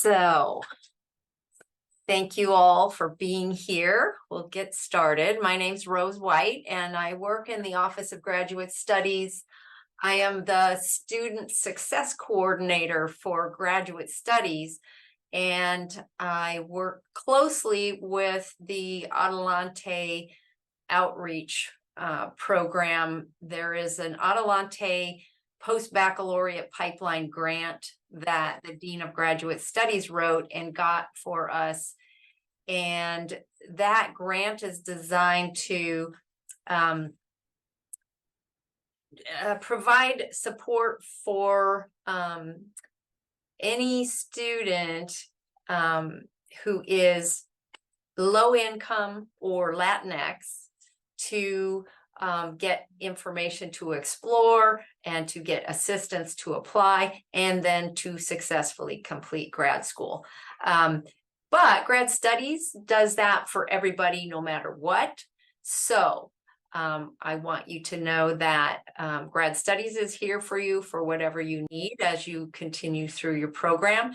So, thank you all for being here. We'll get started. My name's Rose White, and I work in the Office of Graduate Studies. I am the Student Success Coordinator for Graduate Studies, and I work closely with the Adelante Outreach program. There is an Adelante post-baccalaureate pipeline grant that the Dean of Graduate Studies wrote and got for us. And that grant is designed to provide support for any student who is low income or Latinx to get information to explore and to get assistance to apply and then to successfully complete grad school. But grad studies does that for everybody no matter what. So I want you to know that grad studies is here for you for whatever you need as you continue through your program.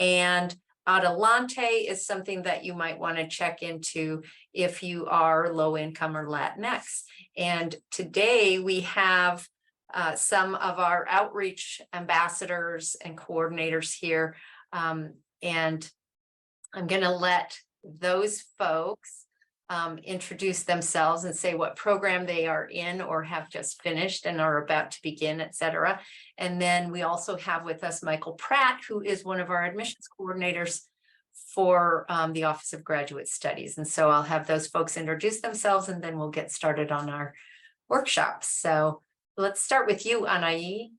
And Adelante is something that you might want to check into if you are low income or Latinx. And today we have some of our outreach ambassadors and coordinators here. And I'm going to let those folks introduce themselves and say what program they are in or have just finished and are about to begin, etc. And then we also have with us Michael Pratt, who is one of our admissions coordinators for the Office of Graduate Studies. And so I'll have those folks introduce themselves and then we'll get started on our workshops. So let's start with you, Anaí.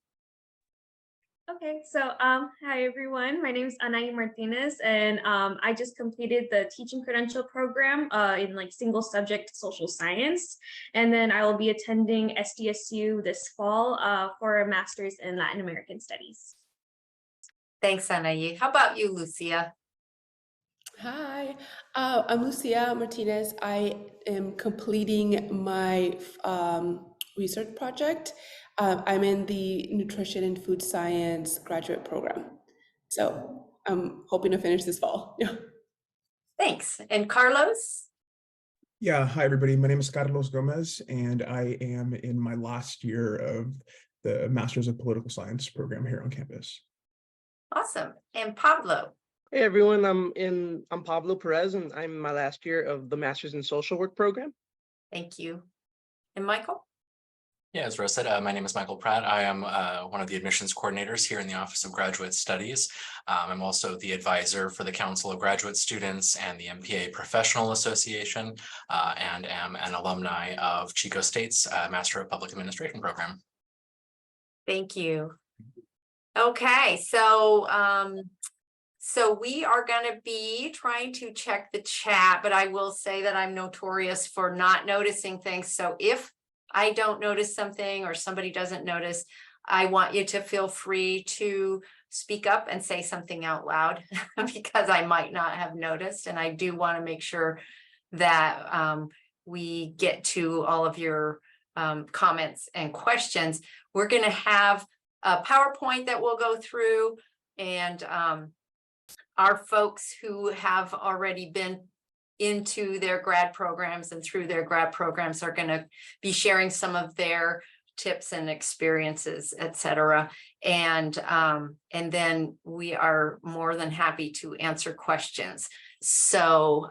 Okay, so hi everyone. My name is Anaí Martinez, and I just completed the teaching credential program in single subject social science, and then I will be attending SDSU this fall for a master's in Latin American studies. Thanks, Anaí. How about you, Lucia? Hi, I'm Lucia Martinez. I am completing my research project. I'm in the Nutrition and Food Science graduate program. So I'm hoping to finish this fall. Yeah. Thanks. And Carlos? Yeah, hi everybody. My name is Carlos Gomez, and I am in my last year of the Masters of Political Science program here on campus. Awesome. And Pablo? Hey everyone, I'm Pablo Perez, and I'm in my last year of the Masters in Social Work program. Thank you. And Michael? Yeah, as Rose said, my name is Michael Pratt. I am one of the admissions coordinators here in the Office of Graduate Studies. I'm also the advisor for the Council of Graduate Students and the MPA Professional Association, and am an alumni of Chico State's Master of Public Administration program. Thank you. Okay, so we are going to be trying to check the chat, but I will say that I'm notorious for not noticing things. So if I don't notice something or somebody doesn't notice, I want you to feel free to speak up and say something out loud because I might not have noticed. And I do want to make sure that we get to all of your comments and questions. We're going to have a PowerPoint that we'll go through, and our folks who have already been into their grad programs and through their grad programs are going to be sharing some of their tips and experiences, etc. And then we are more than happy to answer questions. So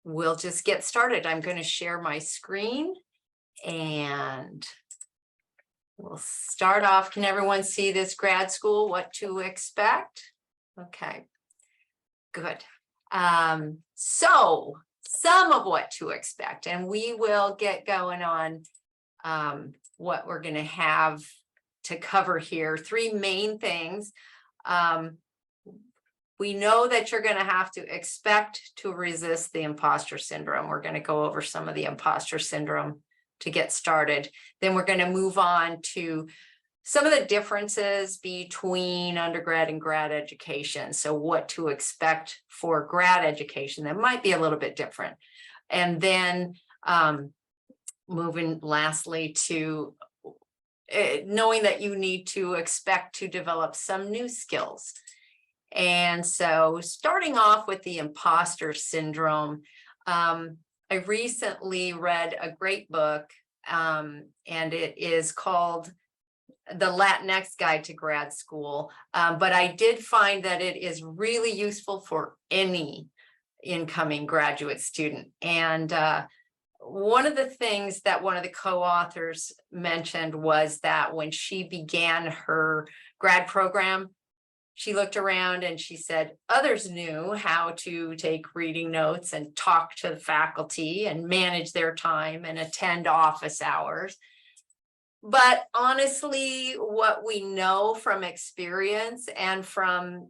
we'll just get started. I'm going to share my screen and we'll start off. Can everyone see this grad school, what to expect? Okay, good. So some of what to expect, and we will get going on what we're going to have to cover here. Three main things. We know that you're going to have to expect to resist the imposter syndrome. We're going to go over some of the imposter syndrome to get started. Then we're going to move on to some of the differences between undergrad and grad education. So what to expect for grad education that might be a little bit different. And then moving lastly to knowing that you need to expect to develop some new skills. And so starting off with the imposter syndrome, I recently read a great book, and it is called The Latinx Guide to Grad School. But I did find that it is really useful for any incoming graduate student. And one of the things that one of the co-authors mentioned was that when she began her grad program, she looked around and she said others knew how to take reading notes and talk to the faculty and manage their time and attend office hours. But honestly, what we know from experience and from,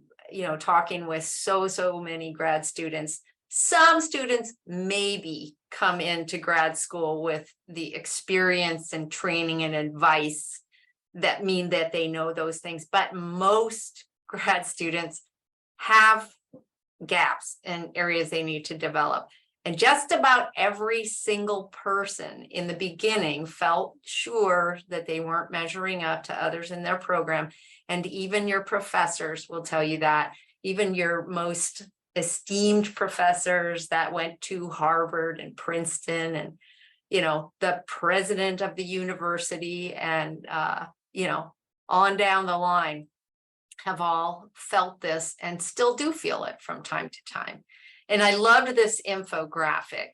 talking with so many grad students, some students maybe come into grad school with the experience and training and advice that mean that they know those things, but most grad students have gaps and areas they need to develop. And just about every single person in the beginning felt sure that they weren't measuring up to others in their program. And even your professors will tell you that. Even your most esteemed professors that went to Harvard and Princeton and, the president of the university and, on down the line have all felt this and still do feel it from time to time. And I loved this infographic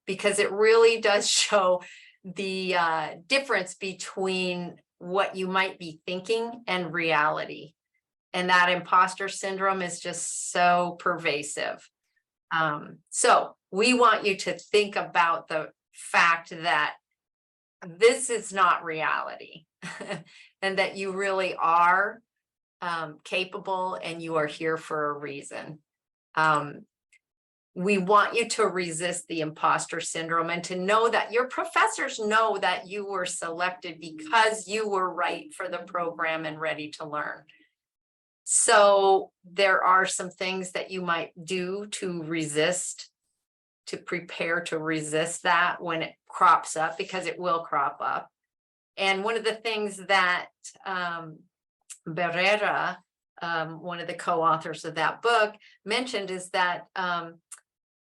because it really does show the difference between what you might be thinking and reality. And that imposter syndrome is just so pervasive. So we want you to think about the fact that this is not reality and that you really are capable and you are here for a reason. We want you to resist the imposter syndrome and to know that your professors know that you were selected because you were right for the program and ready to learn. So there are some things that you might do to resist, to prepare to resist that when it crops up, because it will crop up. And one of the things that Barrera, one of the co-authors of that book, mentioned is that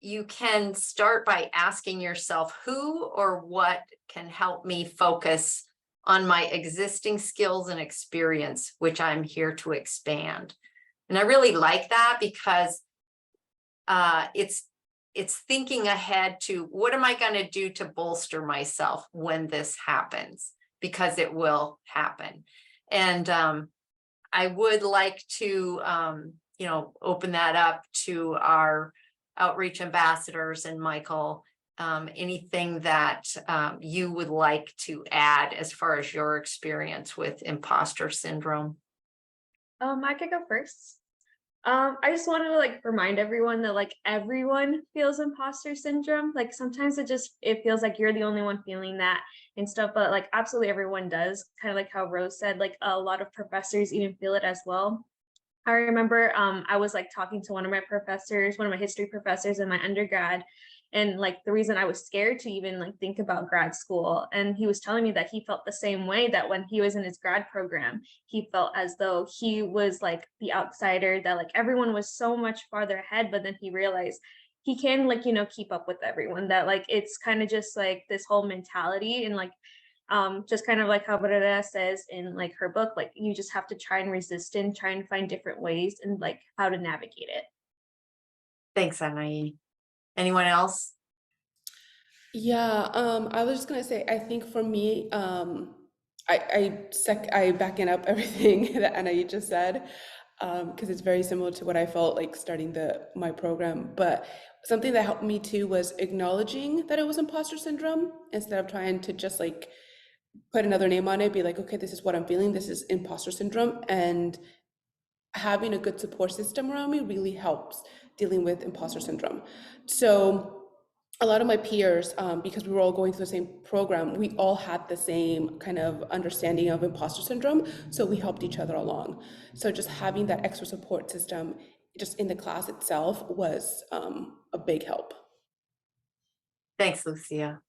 you can start by asking yourself, who or what can help me focus on my existing skills and experience, which I'm here to expand. And I really like that because it's thinking ahead to what am I going to do to bolster myself when this happens, because it will happen. And I would like to, open that up to our outreach ambassadors and Michael, anything that you would like to add as far as your experience with imposter syndrome. I could go first. I just wanted to remind everyone that everyone feels imposter syndrome. Sometimes it feels like you're the only one feeling that and stuff, but absolutely everyone does. Kind of like how Rose said, a lot of professors even feel it as well. I remember I was talking to one of my history professors in my undergrad, and the reason I was scared to even think about grad school, and he was telling me that he felt the same way, that when he was in his grad program, he felt as though he was the outsider, that everyone was so much farther ahead, but then he realized he can keep up with everyone, that it's kind of just this whole mentality, and just kind of how Barrera says in her book, you just have to try and resist and try and find different ways and how to navigate it. Thanks, Anaí. Anyone else? Yeah, I was just gonna say, I think for me, I backing up everything that Anna just said, because it's very similar to what I felt like starting my program. But something that helped me too was acknowledging that it was imposter syndrome instead of trying to just put another name on it, be like, okay, this is what I'm feeling, this is imposter syndrome, and having a good support system around me really helps dealing with imposter syndrome. So a lot of my peers, because we were all going through the same program, we all had the same kind of understanding of imposter syndrome, so we helped each other along. So just having that extra support system just in the class itself was a big help. Thanks, Lucia.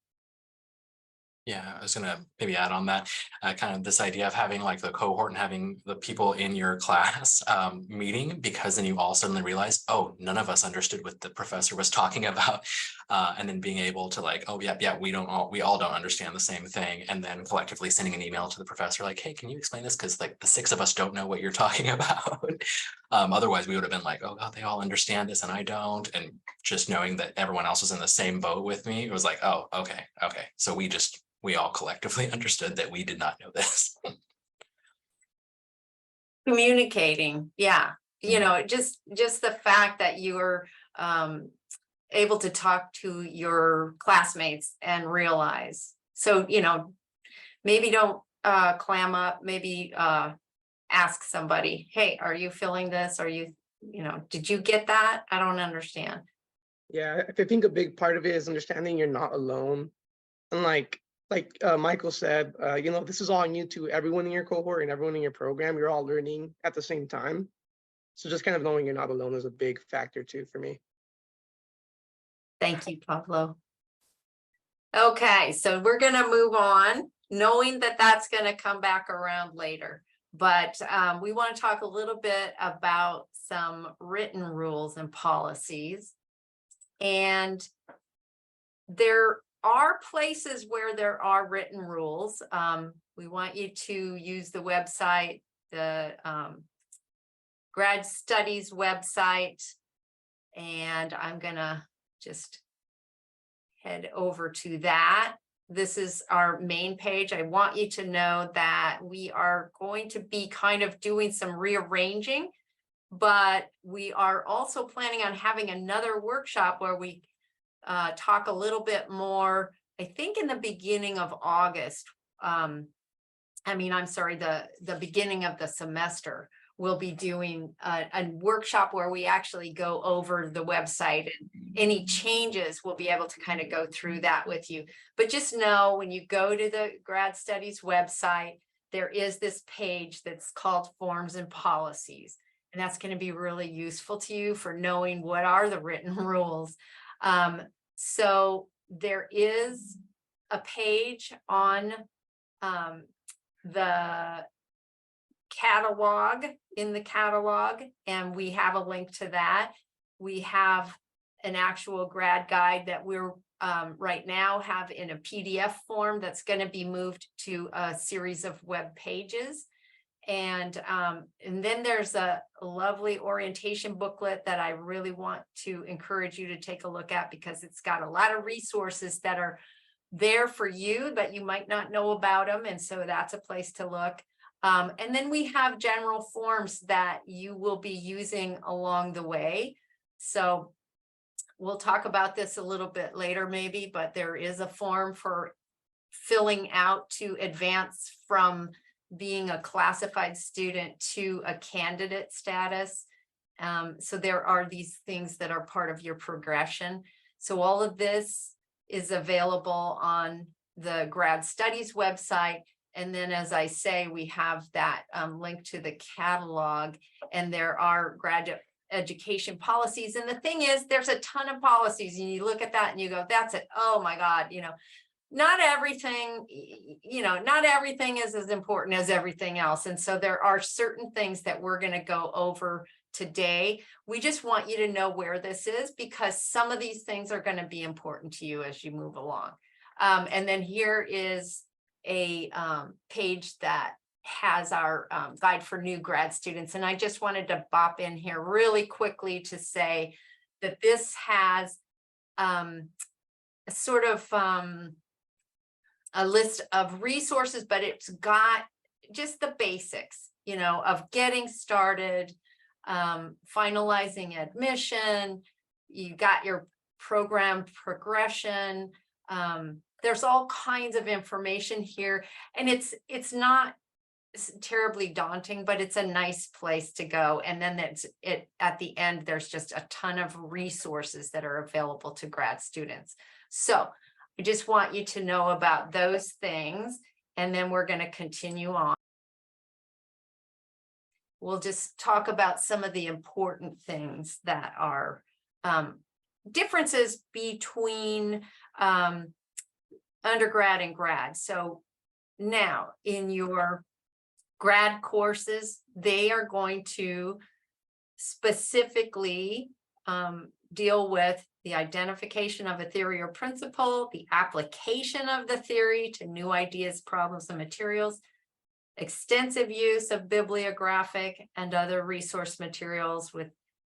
Yeah, I was gonna maybe add on that, kind of this idea of having like the cohort and having the people in your class meeting, because then you all suddenly realize, oh, none of us understood what the professor was talking about. And then being able to like, oh, yeah, we all don't understand the same thing. And then collectively sending an email to the professor like, hey, can you explain this? Because like the 6 of us don't know what you're talking about. Otherwise we would have been like, oh God, they all understand this and I don't. And just knowing that everyone else was in the same boat with me, it was like, oh, okay. So we all collectively understood that we did not know this. Communicating, yeah, just the fact that you were able to talk to your classmates and realize. So, maybe don't clam up, maybe ask somebody, hey, are you feeling this? Are you, did you get that? I don't understand. Yeah, I think a big part of it is understanding you're not alone. And like Michael said, this is all new to everyone in your cohort and everyone in your program. You're all learning at the same time. So just kind of knowing you're not alone is a big factor too for me. Thank you, Pablo. Okay, so we're gonna move on, knowing that that's gonna come back around later. But we want to talk a little bit about some written rules and policies. And there are places where there are written rules. We want you to use the website, the Grad Studies website, and I'm gonna just head over to that. This is our main page. I want you to know that we are going to be kind of doing some rearranging, but we are also planning on having another workshop where we talk a little bit more, I think in the beginning of August. I'm sorry, the beginning of the semester, we'll be doing a workshop where we actually go over the website, and any changes, we'll be able to kind of go through that with you. But just know, when you go to the Grad Studies website, there is this page that's called Forms and Policies. And that's going to be really useful to you for knowing what are the written rules. So there is a page on the catalog, in the catalog, and we have a link to that. We have an actual grad guide that we're right now have in a PDF form that's going to be moved to a series of web pages. And then there's a lovely orientation booklet that I really want to encourage you to take a look at, because it's got a lot of resources that are there for you, but you might not know about them. And so that's a place to look. And then we have general forms that you will be using along the way. So we'll talk about this a little bit later maybe, but there is a form for filling out to advance from being a classified student to a candidate status. So there are these things that are part of your progression. So all of this is available on the Grad Studies website. And then, as I say, we have that link to the catalog, and there are graduate education policies. And the thing is, there's a ton of policies, and you look at that and you go, that's it. Oh my God, not everything, not everything is as important as everything else. And so there are certain things that we're going to go over today. We just want you to know where this is, because some of these things are going to be important to you as you move along. And then here is a page that has our guide for new grad students. And I just wanted to bop in here really quickly to say that this has a sort of a list of resources, but it's got just the basics, of getting started, finalizing admission. You got your program progression. There's all kinds of information here, and it's not terribly daunting, but it's a nice place to go. And then at the end, there's just a ton of resources that are available to grad students. So I just want you to know about those things, and then we're going to continue on. We'll just talk about some of the important things that are differences between undergrad and grad. So now in your grad courses, they are going to specifically deal with the identification of a theory or principle, the application of the theory to new ideas, problems, and materials, extensive use of bibliographic and other resource materials with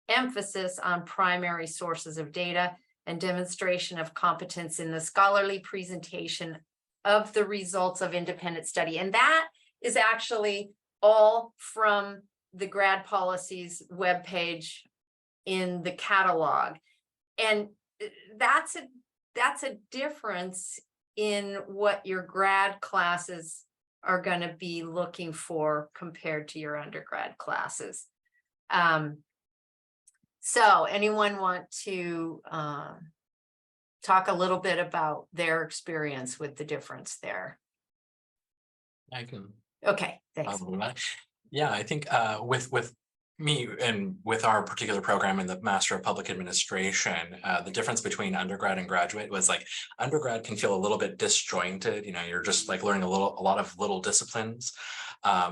emphasis on primary sources of data, and demonstration of competence in the scholarly presentation of the results of independent study. And that is actually all from the Grad Policies webpage in the catalog. And that's a difference in what your grad classes are going to be looking for compared to your undergrad classes. So anyone want to talk a little bit about their experience with the difference there? I can. Okay, thanks. Yeah, I think with me and with our particular program in the Master of Public Administration, the difference between undergrad and graduate was like undergrad can feel a little bit disjointed. You know, you're just like learning a lot of little disciplines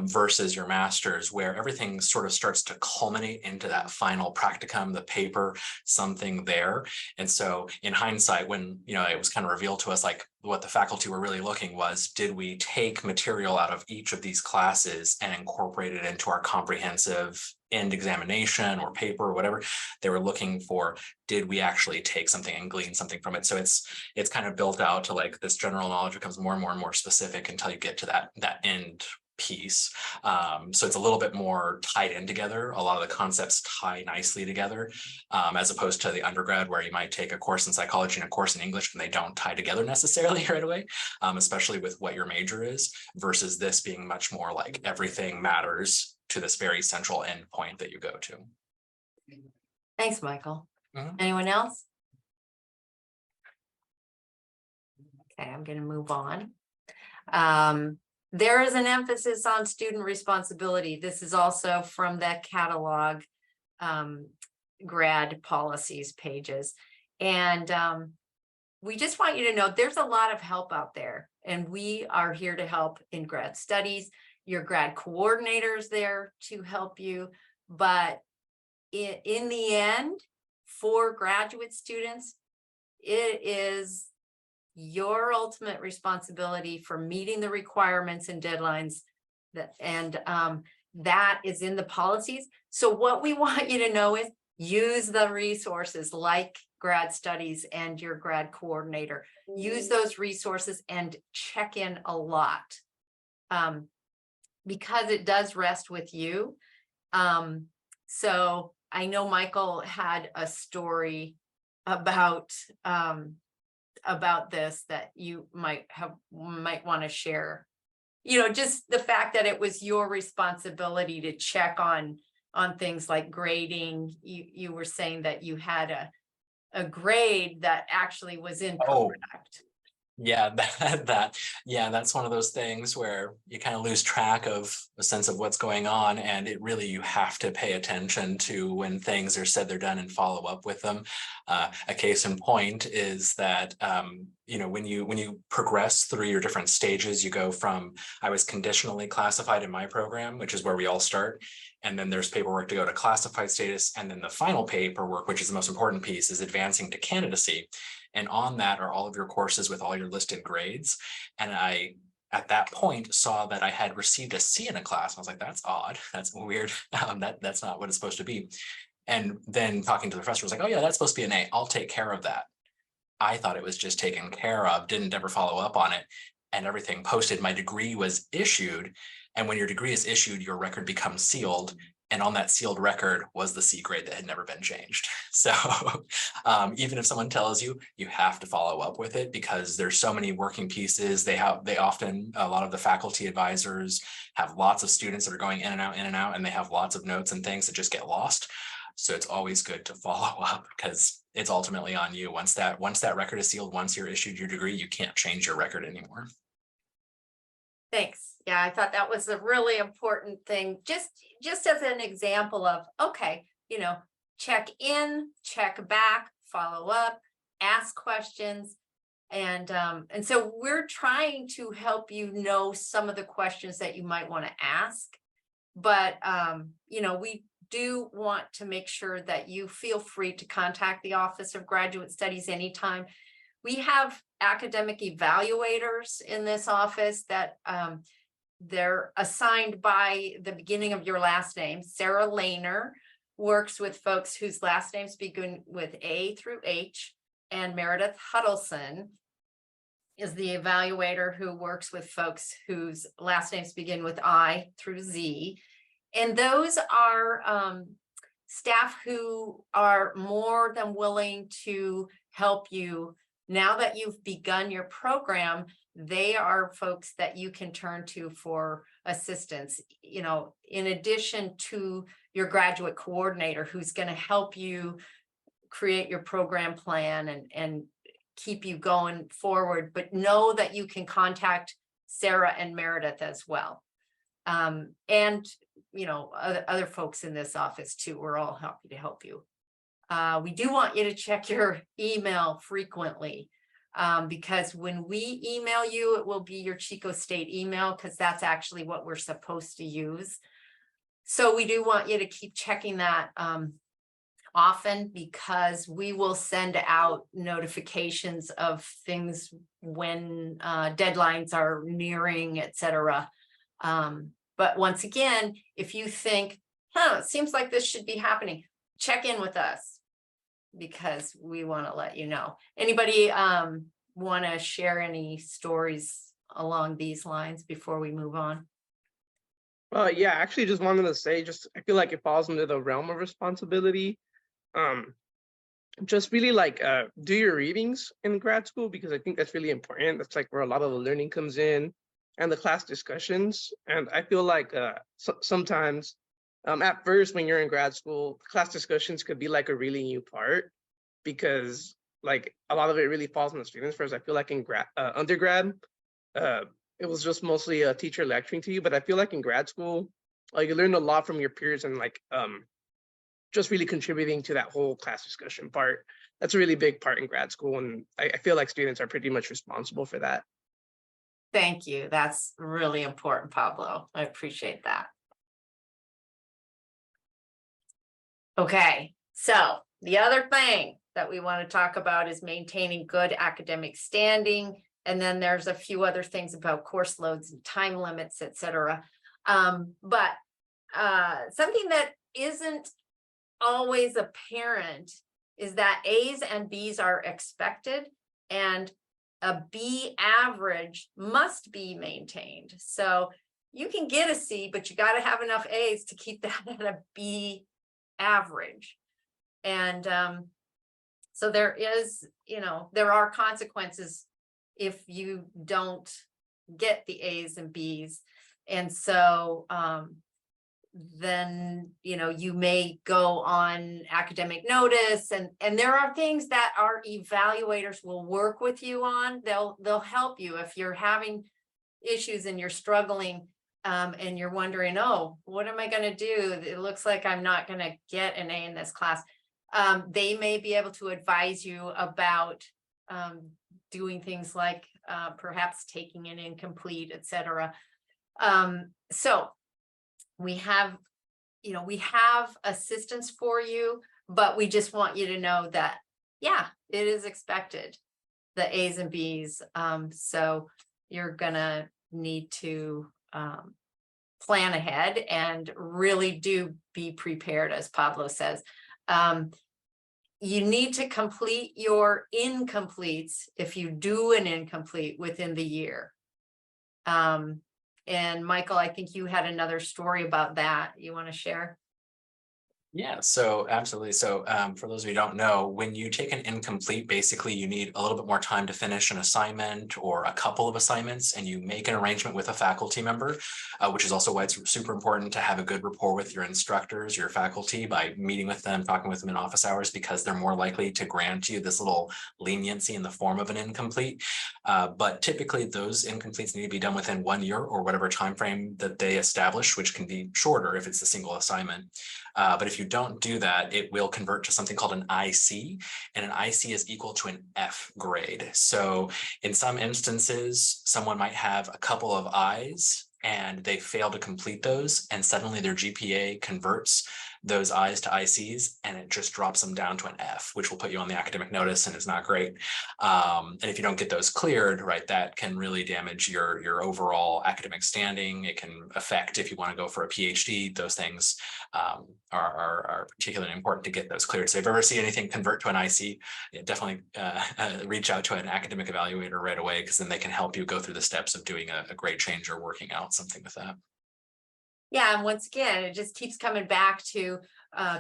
versus your master's, where everything sort of starts to culminate into that final practicum, the paper, something there. And so in hindsight, when, you know, it was kind of revealed to us, like what the faculty were really looking was, did we take material out of each of these classes and incorporate it into our comprehensive end examination or paper or whatever they were looking for? Did we actually take something and glean something from it? So it's kind of built out to like this general knowledge becomes more and more and more specific until you get to that end piece. So it's a little bit more tied in together. A lot of the concepts tie nicely together, as opposed to the undergrad where you might take a course in psychology and a course in English and they don't tie together necessarily right away, especially with what your major is, versus this being much more like everything matters to this very central end point that you go to. Thanks, Michael. Mhm. Anyone else? Okay, I'm going to move on. There is an emphasis on student responsibility. This is also from that catalog Grad Policies pages. And we just want you to know there's a lot of help out there, and we are here to help in grad studies. Your grad coordinator's there to help you. But in the end, for graduate students, it is your ultimate responsibility for meeting the requirements and deadlines that is in the policies. So what we want you to know is use the resources like grad studies and your grad coordinator. Use those resources and check in a lot, because it does rest with you. So I know Michael had a story about this that you might want to share. You know, just the fact that it was your responsibility to check on things like grading. You were saying that you had a grade that actually was incorrect. Yeah, that's one of those things where you kind of lose track of a sense of what's going on, and it really, you have to pay attention to when things are said they're done and follow up with them. A case in point is that you know, when you progress through your different stages, you go from, I was conditionally classified in my program, which is where we all start, and then there's paperwork to go to classified status, and then the final paperwork, which is the most important piece, is advancing to candidacy. And on that are all of your courses with all your listed grades. And I, at that point, saw that I had received a C in a class. I was like, that's odd. That's weird. That's not what it's supposed to be. And then talking to the professor was like, oh yeah, that's supposed to be an A. I'll take care of that. I thought it was just taken care of, didn't ever follow up on it. And everything posted, my degree was issued. And when your degree is issued, your record becomes sealed. And on that sealed record was the C grade that had never been changed. So even if someone tells you, you have to follow up with it, because there's so many working pieces. They often, a lot of the faculty advisors have lots of students that are going in and out, and they have lots of notes and things that just get lost. So it's always good to follow up, because it's ultimately on you. Once that record is sealed, once you're issued your degree, you can't change your record anymore. Thanks. Yeah, I thought that was a really important thing, just as an example of, okay, you know, check in, check back, follow up, ask questions. And so we're trying to help you know some of the questions that you might want to ask. But, we do want to make sure that you feel free to contact the Office of Graduate Studies anytime. We have academic evaluators in this office that they're assigned by the beginning of your last name. Sarah Lehner works with folks whose last names begin with A through H, and Meredith Huddleston is the evaluator who works with folks whose last names begin with I through Z. And those are staff who are more than willing to help you. Now that you've begun your program, they are folks that you can turn to for assistance, in addition to your graduate coordinator, who's going to help you create your program plan and keep you going forward. But know that you can contact Sarah and Meredith as well. And other folks in this office too. We're all happy to help you. We do want you to check your email frequently, because when we email you, it will be your Chico State email, because that's actually what we're supposed to use. So we do want you to keep checking that often, because we will send out notifications of things when deadlines are nearing, etc. But once again, if you think, it seems like this should be happening, check in with us, because we want to let you know. Anybody want to share any stories along these lines before we move on? Yeah, actually just wanted to say, I feel like it falls into the realm of responsibility. Just really do your readings in grad school, because I think that's really important. That's like where a lot of the learning comes in, and the class discussions. And I feel like sometimes at first when you're in grad school, class discussions could be like a really new part, because like a lot of it really falls on the students. Whereas I feel like in undergrad, it was just mostly a teacher lecturing to you. But I feel like in grad school, you learn a lot from your peers, and just really contributing to that whole class discussion part. That's a really big part in grad school. And I feel like students are pretty much responsible for that. Thank you. That's really important, Pablo. I appreciate that. Okay, so the other thing that we want to talk about is maintaining good academic standing. And then there's a few other things about course loads and time limits, etc. But something that isn't always apparent is that A's and B's are expected, and a B average must be maintained. So you can get a C, but you got to have enough A's to keep that at a B average. And so there are consequences if you don't get the A's and B's. And so then you may go on academic notice, and there are things that our evaluators will work with you on. They'll help you if you're having issues and you're struggling, and you're wondering, oh, what am I going to do? It looks like I'm not going to get an A in this class. They may be able to advise you about doing things like perhaps taking an incomplete, etc. So we have assistance for you, but we just want you to know that, yeah, it is expected, the A's and B's. So you're gonna need to plan ahead and really do be prepared, as Pablo says. You need to complete your incompletes if you do an incomplete within the year. And Michael, I think you had another story about that you want to share? Yeah, so absolutely. So for those of you who don't know, when you take an incomplete, basically you need a little bit more time to finish an assignment or a couple of assignments, and you make an arrangement with a faculty member, which is also why it's super important to have a good rapport with your instructors, your faculty, by meeting with them, talking with them in office hours, because they're more likely to grant you this little leniency in the form of an incomplete. But typically those incompletes need to be done within 1 year or whatever time frame that they establish, which can be shorter if it's a single assignment. But if you you don't do that, it will convert to something called an IC, and an IC is equal to an F grade. So in some instances, someone might have a couple of I's and they fail to complete those, and suddenly their GPA converts those I's to ICs, and it just drops them down to an F, which will put you on the academic notice, and it's not great. And if you don't get those cleared, right, that can really damage your overall academic standing. It can affect if you want to go for a PhD. Those things are particularly important to get those cleared. So if you ever see anything convert to an IC, definitely reach out to an academic evaluator right away, because then they can help you go through the steps of doing a grade change or working out something with that. Yeah, and once again, it just keeps coming back to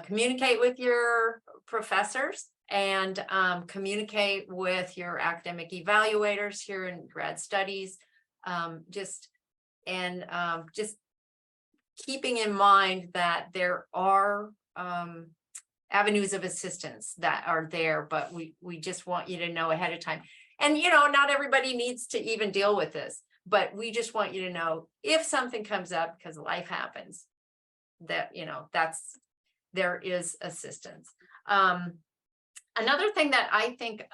communicate with your professors and communicate with your academic evaluators here in grad studies. Just keeping in mind that there are avenues of assistance that are there, but we just want you to know ahead of time. And not everybody needs to even deal with this, but we just want you to know if something comes up, because life happens, that there is assistance. Another thing that I think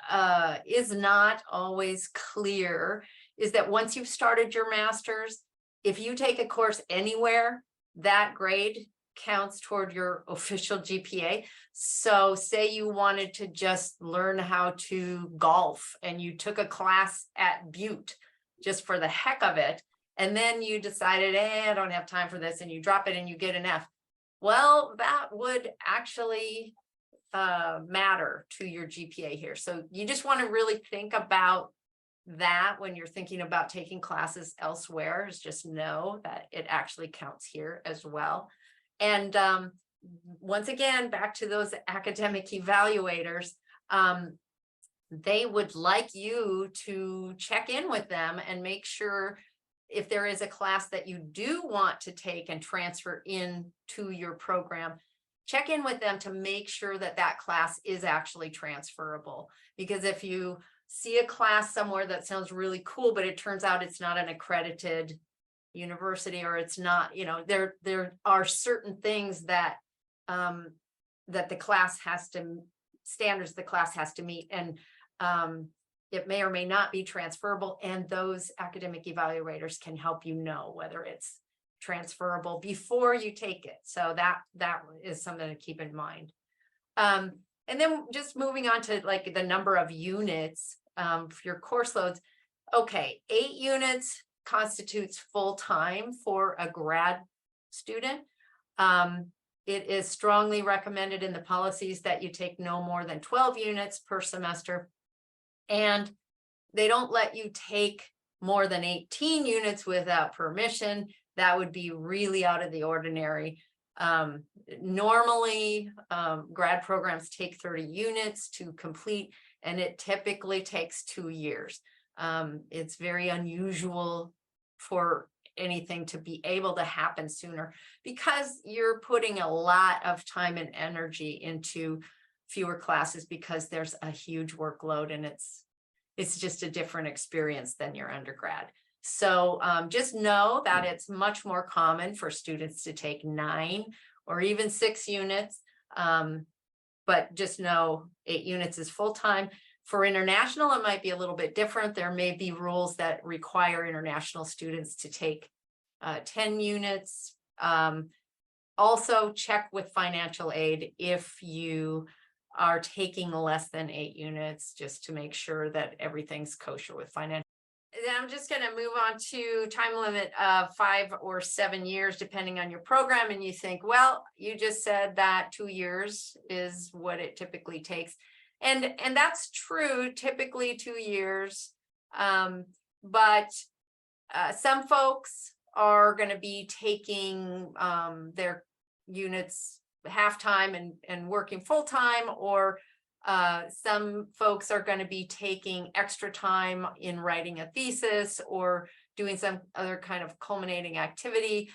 is not always clear is that once you've started your master's, if you take a course anywhere, that grade counts toward your official GPA. So say you wanted to just learn how to golf and you took a class at Butte just for the heck of it, and then you decided, I don't have time for this, and you drop it and you get an F. Well, that would actually matter to your GPA here. So you just want to really think about that when you're thinking about taking classes elsewhere, is just know that it actually counts here as well. And once again, back to those academic evaluators, they would like you to check in with them and make sure if there is a class that you do want to take and transfer into your program, check in with them to make sure that that class is actually transferable. Because if you see a class somewhere that sounds really cool, but it turns out it's not an accredited university, or it's not, there are certain things that that the class has to, standards the class has to meet, and it may or may not be transferable, and those academic evaluators can help you know whether it's transferable before you take it. So that is something to keep in mind. And then just moving on to like the number of units for your course loads. Okay, 8 units constitutes full time for a grad student. It is strongly recommended in the policies that you take no more than 12 units per semester. And they don't let you take more than 18 units without permission. That would be really out of the ordinary. Normally, grad programs take 30 units to complete, and it typically takes 2 years. It's very unusual for anything to be able to happen sooner, because you're putting a lot of time and energy into fewer classes, because there's a huge workload, and it's just a different experience than your undergrad. So just know that it's much more common for students to take 9 or even 6 units. But just know 8 units is full-time. For international, it might be a little bit different. There may be rules that require international students to take 10 units. Also check with financial aid if you are taking less than 8 units, just to make sure that everything's kosher with financial. Then I'm just going to move on to time limit of 5 or 7 years, depending on your program. And you think, well, you just said that 2 years is what it typically takes. And that's true, typically 2 years. But some folks are going to be taking their units half-time and working full-time, or some folks are going to be taking extra time in writing a thesis or doing some other kind of culminating activity.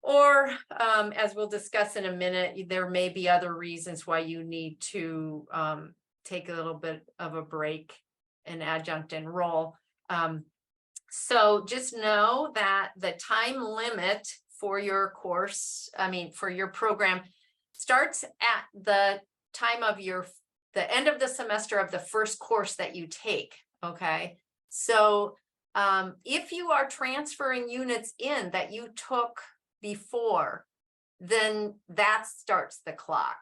Or as we'll discuss in a minute, there may be other reasons why you need to take a little bit of a break, an adjunct enroll. So just know that the time limit for your course, for your program, starts at the time of the end of the semester of the first course that you take, okay? So if you are transferring units in that you took before, then that starts the clock.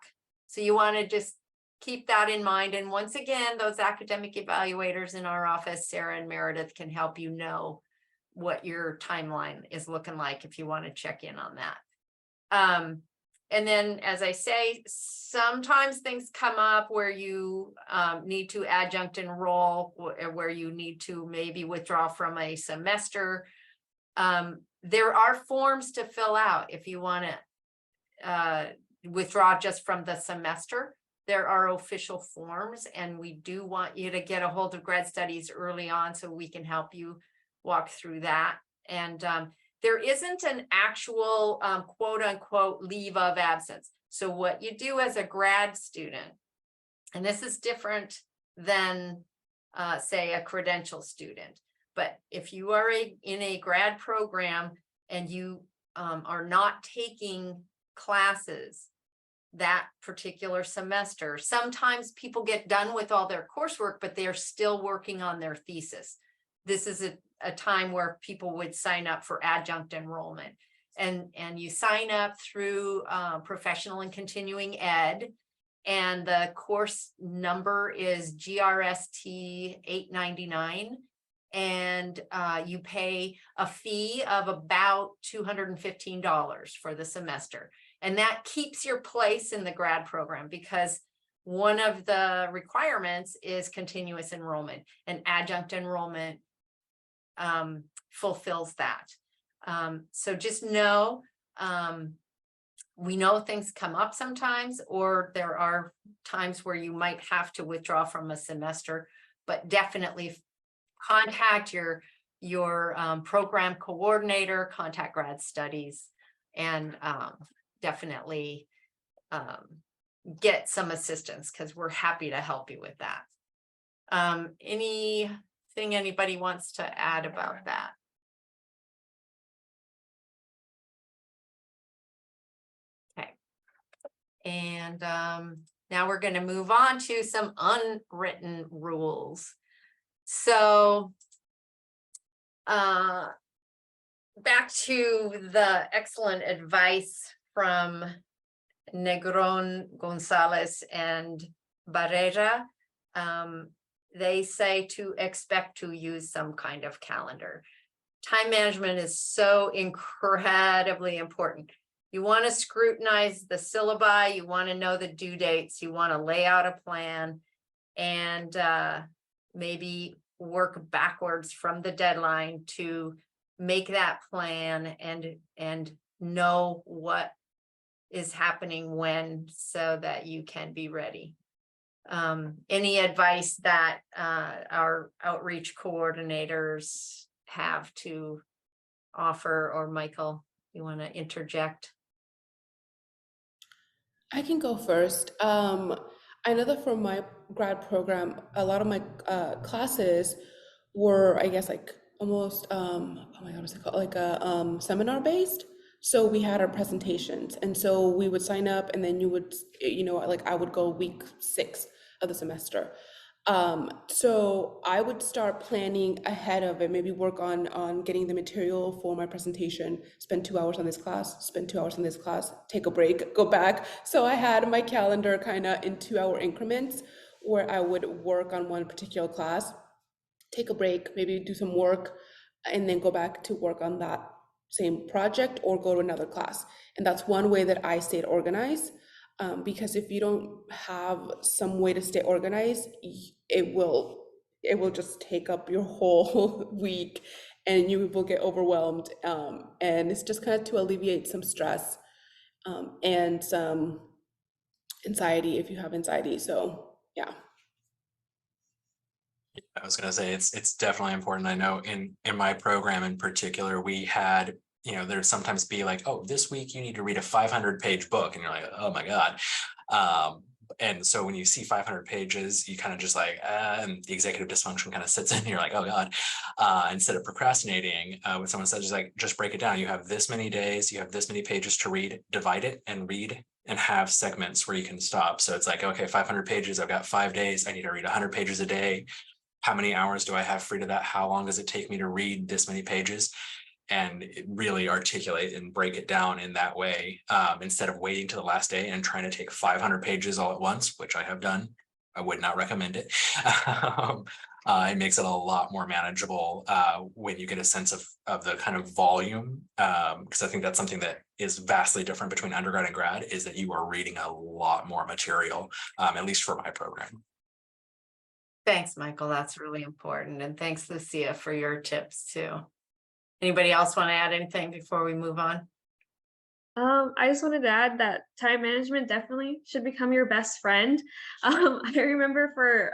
So you want to just keep that in mind. And once again, those academic evaluators in our office, Sarah and Meredith, can help you know what your timeline is looking like if you want to check in on that. And then, as I say, sometimes things come up where you need to adjunct enroll, where you need to maybe withdraw from a semester. There are forms to fill out if you want to withdraw just from the semester. There are official forms, and we do want you to get a hold of Grad Studies early on so we can help you walk through that. And there isn't an actual quote unquote leave of absence. So what you do as a grad student, and this is different than say a credential student, but if you are in a grad program and you are not taking classes that particular semester, sometimes people get done with all their coursework, but they're still working on their thesis. This is a time where people would sign up for adjunct enrollment, and you sign up through professional and continuing ed, and the course number is GRST 899, and you pay a fee of about $215 for the semester, and that keeps your place in the grad program, because one of the requirements is continuous enrollment, and adjunct enrollment fulfills that. So just know, we know things come up sometimes, or there are times where you might have to withdraw from a semester, but definitely contact your program coordinator, contact Grad Studies, and definitely get some assistance, because we're happy to help you with that. Anything anybody wants to add about that? Okay. And now we're going to move on to some unwritten rules. So back to the excellent advice from Negron, Gonzalez, and Barrera. They say to expect to use some kind of calendar. Time management is so incredibly important. You want to scrutinize the syllabi, you want to know the due dates, you want to lay out a plan, and maybe work backwards from the deadline to make that plan and know what is happening when, so that you can be ready. Any advice that our outreach coordinators have to offer, or Michael, you want to interject? I can go first. I know that for my grad program, a lot of my classes were, I guess, like almost, oh my God, what's it called? Like a seminar based. So we had our presentations, and so we would sign up, and then you would, like I would go week 6 of the semester. So I would start planning ahead of it, maybe work on getting the material for my presentation, spend 2 hours on this class, spend 2 hours on this class, take a break, go back. So I had my calendar kind of in 2-hour increments where I would work on one particular class, take a break, maybe do some work, and then go back to work on that same project or go to another class. And that's one way that I stayed organized. Because if you don't have some way to stay organized, it will just take up your whole week, and you will get overwhelmed. And it's just kind of to alleviate some stress and some anxiety if you have anxiety. So yeah. I was going to say it's definitely important. I know in my program in particular, we had, there'd sometimes be like, oh, this week you need to read a 500-page book, and you're like, oh my God. And so when you see 500 pages, you kind of just like, and the executive dysfunction kind of sits in, and you're like, oh God. Instead of procrastinating, when someone says, just break it down. You have this many days, you have this many pages to read, divide it and read and have segments where you can stop. So it's like, okay, 500 pages, I've got 5 days, I need to read 100 pages a day. How many hours do I have free to that? How long does it take me to read this many pages? And really articulate and break it down in that way, instead of waiting to the last day and trying to take 500 pages all at once, which I have done. I would not recommend it. It makes it a lot more manageable when you get a sense of the kind of volume, because I think that's something that is vastly different between undergrad and grad, is that you are reading a lot more material, at least for my program. Thanks, Michael. That's really important. And thanks, Lucia, for your tips too. Anybody else want to add anything before we move on? I just wanted to add that time management definitely should become your best friend. I remember for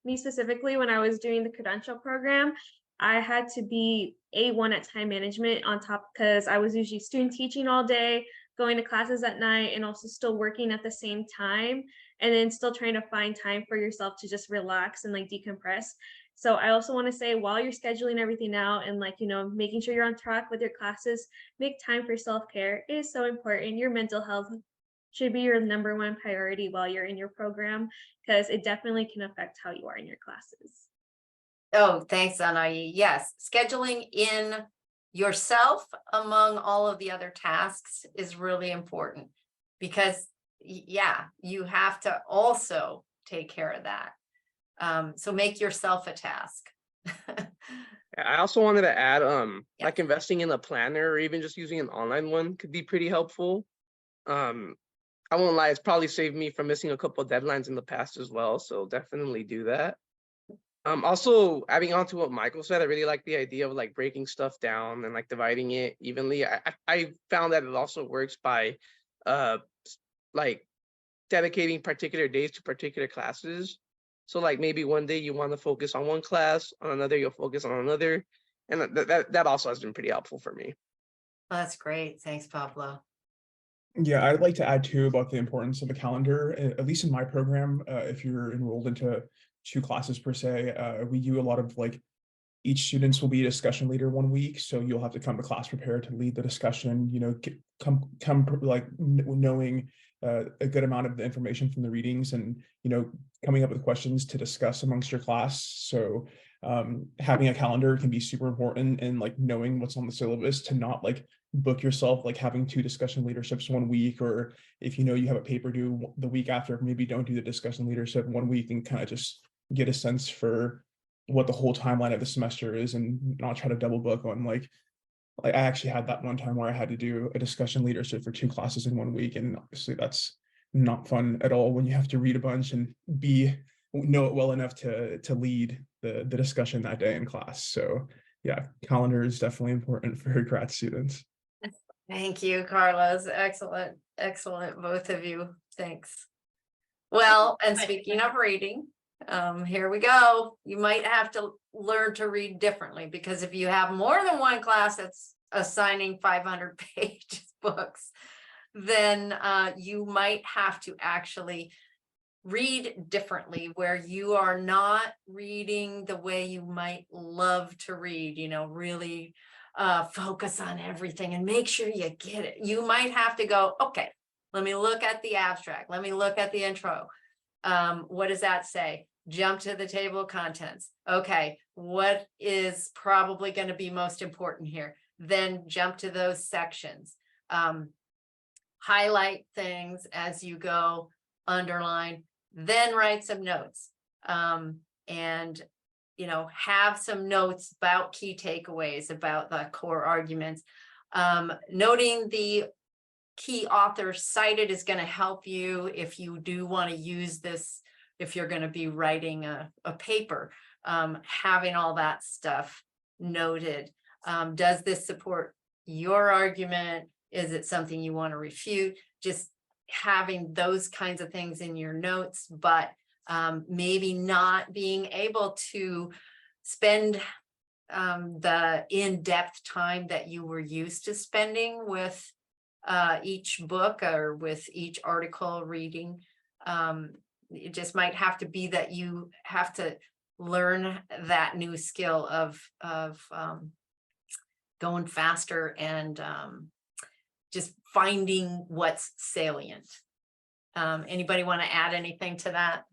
me specifically, when I was doing the credential program, I had to be A1 at time management on top, because I was usually student teaching all day, going to classes at night, and also still working at the same time, and then still trying to find time for yourself to just relax and like decompress. So I also want to say, while you're scheduling everything out and like, making sure you're on track with your classes, make time for self-care. It is so important. Your mental health should be your #1 priority while you're in your program, because it definitely can affect how you are in your classes. Oh, thanks, Anai. Yes, scheduling in yourself among all of the other tasks is really important, because yeah, you have to also take care of that. So make yourself a task. I also wanted to add, Yeah. like investing in a planner or even just using an online one could be pretty helpful. I won't lie, it's probably saved me from missing a couple of deadlines in the past as well. So definitely do that. Also adding on to what Michael said, I really like the idea of like breaking stuff down and like dividing it evenly. I found that it also works by like dedicating particular days to particular classes. So like maybe one day you want to focus on one class, on another you'll focus on another. And that also has been pretty helpful for me. That's great. Thanks, Pablo. Yeah, I'd like to add too about the importance of the calendar, at least in my program. If you're enrolled into 2 classes per se, we do a lot of like, each students will be a discussion leader 1 week, so you'll have to come to class prepared to lead the discussion. Come like knowing a good amount of the information from the readings, and coming up with questions to discuss amongst your class. So having a calendar can be super important, and like knowing what's on the syllabus, to not like book yourself like having 2 discussion leaderships 1 week, or if you have a paper due the week after, maybe don't do the discussion leadership 1 week, and kind of just get a sense for what the whole timeline of the semester is, and not try to double book on like I actually had that one time where I had to do a discussion leadership for 2 classes in 1 week, and obviously that's not fun at all when you have to read a bunch and know it well enough to lead the discussion that day in class. So yeah, calendar is definitely important for grad students. Thank you, Carlos. Excellent, excellent, both of you. Thanks. Well, and speaking of reading, here we go. You might have to learn to read differently, because if you have more than one class that's assigning 500-page books, then you might have to actually read differently, where you are not reading the way you might love to read, really focus on everything and make sure you get it. You might have to go, okay, let me look at the abstract. Let me look at the intro. What does that say? Jump to the table of contents. Okay, what is probably going to be most important here? Then jump to those sections. Highlight things as you go, underline, then write some notes. And have some notes about key takeaways, about the core arguments. Noting the key authors cited is going to help you if you do want to use this, if you're going to be writing a paper, having all that stuff noted. Does this support your argument? Is it something you want to refute? Just having those kinds of things in your notes, but maybe not being able to spend the in-depth time that you were used to spending with each book or with each article reading. It just might have to be that you have to learn that new skill of going faster and just finding what's salient. Anybody want to add anything to that?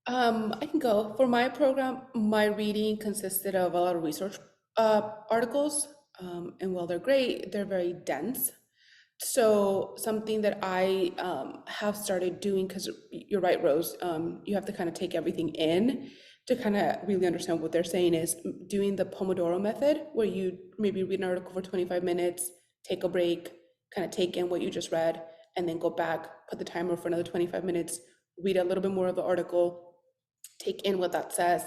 I can go. For my program, my reading consisted of a lot of research articles, and while they're great, they're very dense. So something that I have started doing, because you're right, Rose, you have to kind of take everything in to kind of really understand what they're saying, is doing the Pomodoro method, where you maybe read an article for 25 minutes, take a break, kind of take in what you just read, and then go back, put the timer for another 25 minutes, read a little bit more of the article, take in what that says,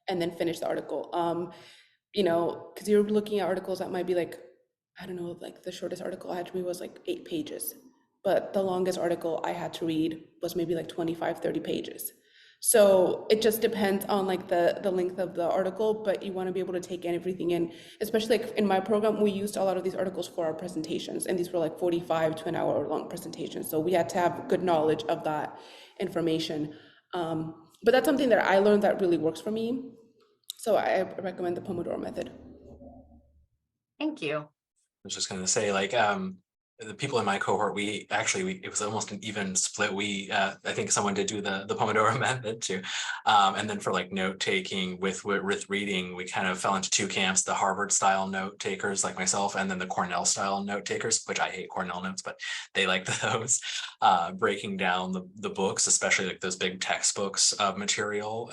and then finish the article. Because you're looking at articles that might be like, I don't know, like the shortest article I had to read was like 8 pages, but the longest article I had to read was maybe like 25, 30 pages. So it just depends on like the length of the article, but you want to be able to take everything in, especially like in my program, we used a lot of these articles for our presentations, and these were like 45 to an hour long presentations. So we had to have good knowledge of that information. But that's something that I learned that really works for me. So I recommend the Pomodoro method. Thank you. I was just going to say, like, the people in my cohort, it was almost an even split. I think someone did do the Pomodoro method too. And then for like note taking with reading, we kind of fell into two camps: the Harvard style note takers like myself, and then the Cornell style note takers, which I hate Cornell notes, but they like those, breaking down the books, especially like those big textbooks of material.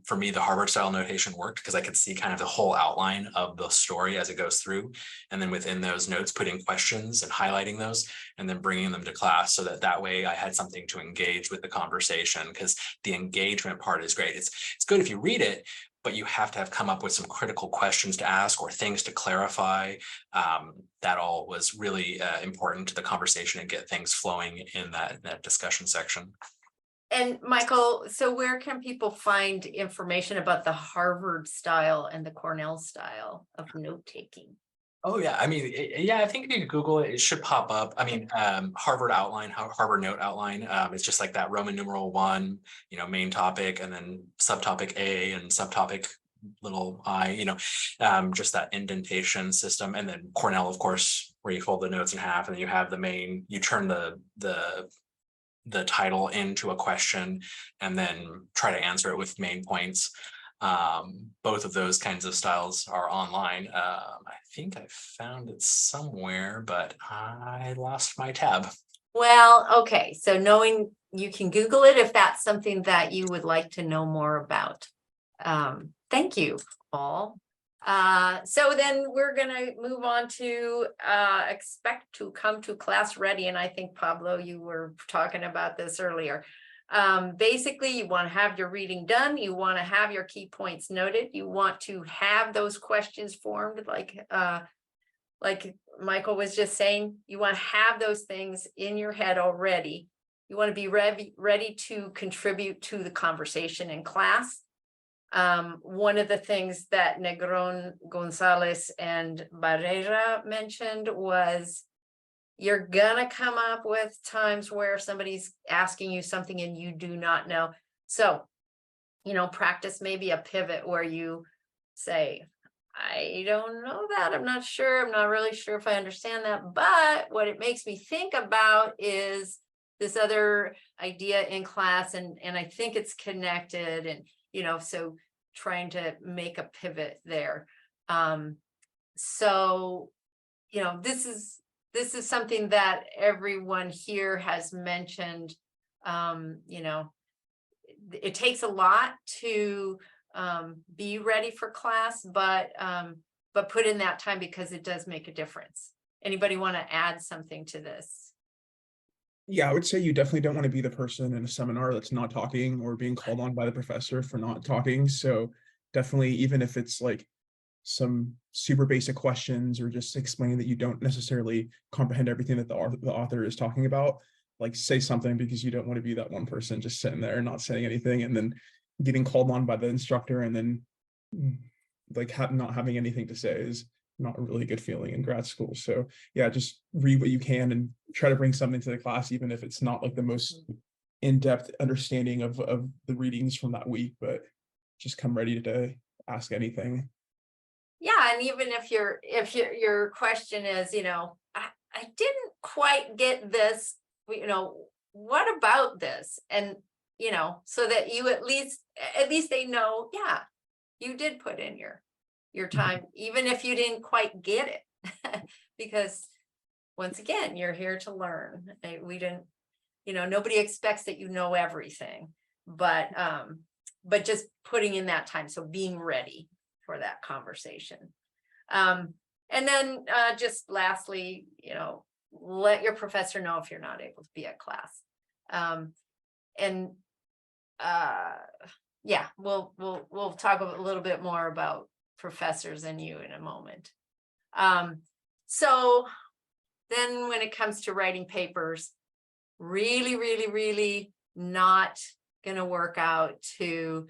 For me, the Harvard style notation worked because I could see kind of the whole outline of the story as it goes through. And then within those notes, putting questions and highlighting those, and then bringing them to class, so that way I had something to engage with the conversation, because the engagement part is great. It's good if you read it, but you have to have come up with some critical questions to ask or things to clarify. That all was really important to the conversation and get things flowing in that discussion section. And Michael, so where can people find information about the Harvard style and the Cornell style of note taking? Oh yeah, I mean, I think if you Google it, it should pop up. I mean, Harvard outline, Harvard note outline. It's just like that Roman numeral 1, main topic, and then subtopic A and subtopic little I. Just that indentation system. And then Cornell, of course, where you fold the notes in half, and then you have the main. You turn the title into a question, and then try to answer it with main points. Both of those kinds of styles are online. I think I found it somewhere, but I lost my tab. Well, okay, so knowing you can Google it if that's something that you would like to know more about. Thank you, Paul. So then we're gonna move on to expect to come to class ready. And I think, Pablo, you were talking about this earlier. Basically, you want to have your reading done, you want to have your key points noted, you want to have those questions formed, like Michael was just saying. You want to have those things in your head already. You want to be ready to contribute to the conversation in class. One of the things that Negron, Gonzalez, and Barrera mentioned was, you're gonna come up with times where somebody's asking you something and you do not know. So, practice maybe a pivot where you say, I don't know that, I'm not sure, I'm not really sure if I understand that, but what it makes me think about is this other idea in class, and I think it's connected, and so trying to make a pivot there. So this is something that everyone here has mentioned. It takes a lot to be ready for class, but put in that time, because it does make a difference. Anybody want to add something to this? Yeah, I would say you definitely don't want to be the person in a seminar that's not talking or being called on by the professor for not talking. So definitely, even if it's like some super basic questions or just explaining that you don't necessarily comprehend everything that the author is talking about, like say something, because you don't want to be that one person just sitting there not saying anything and then getting called on by the instructor and then like not having anything to say is not a really good feeling in grad school. So yeah, just read what you can and try to bring something to the class, even if it's not like the most in-depth understanding of the readings from that week, but just come ready to ask anything. Yeah, and even if your question is, I didn't quite get this, what about this? And, you know, so that you at least they know, yeah, you did put in your time, even if you didn't quite get it. Because once again, you're here to learn. We didn't, you know, nobody expects that you know everything, but just putting in that time. So being ready for that conversation. And then just lastly, you know, let your professor know if you're not able to be at class. Yeah, we'll talk a little bit more about professors and you in a moment. So then when it comes to writing papers, really not gonna work out to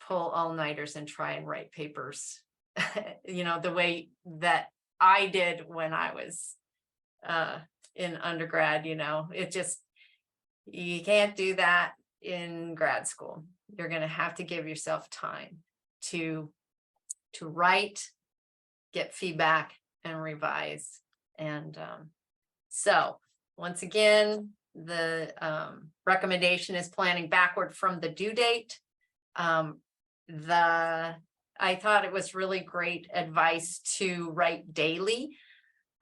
pull all-nighters and try and write papers, you know, the way that I did when I was in undergrad. You know, you can't do that in grad school. You're gonna have to give yourself time to write, get feedback, and revise. And so once again, the recommendation is planning backward from the due date. I thought it was really great advice to write daily.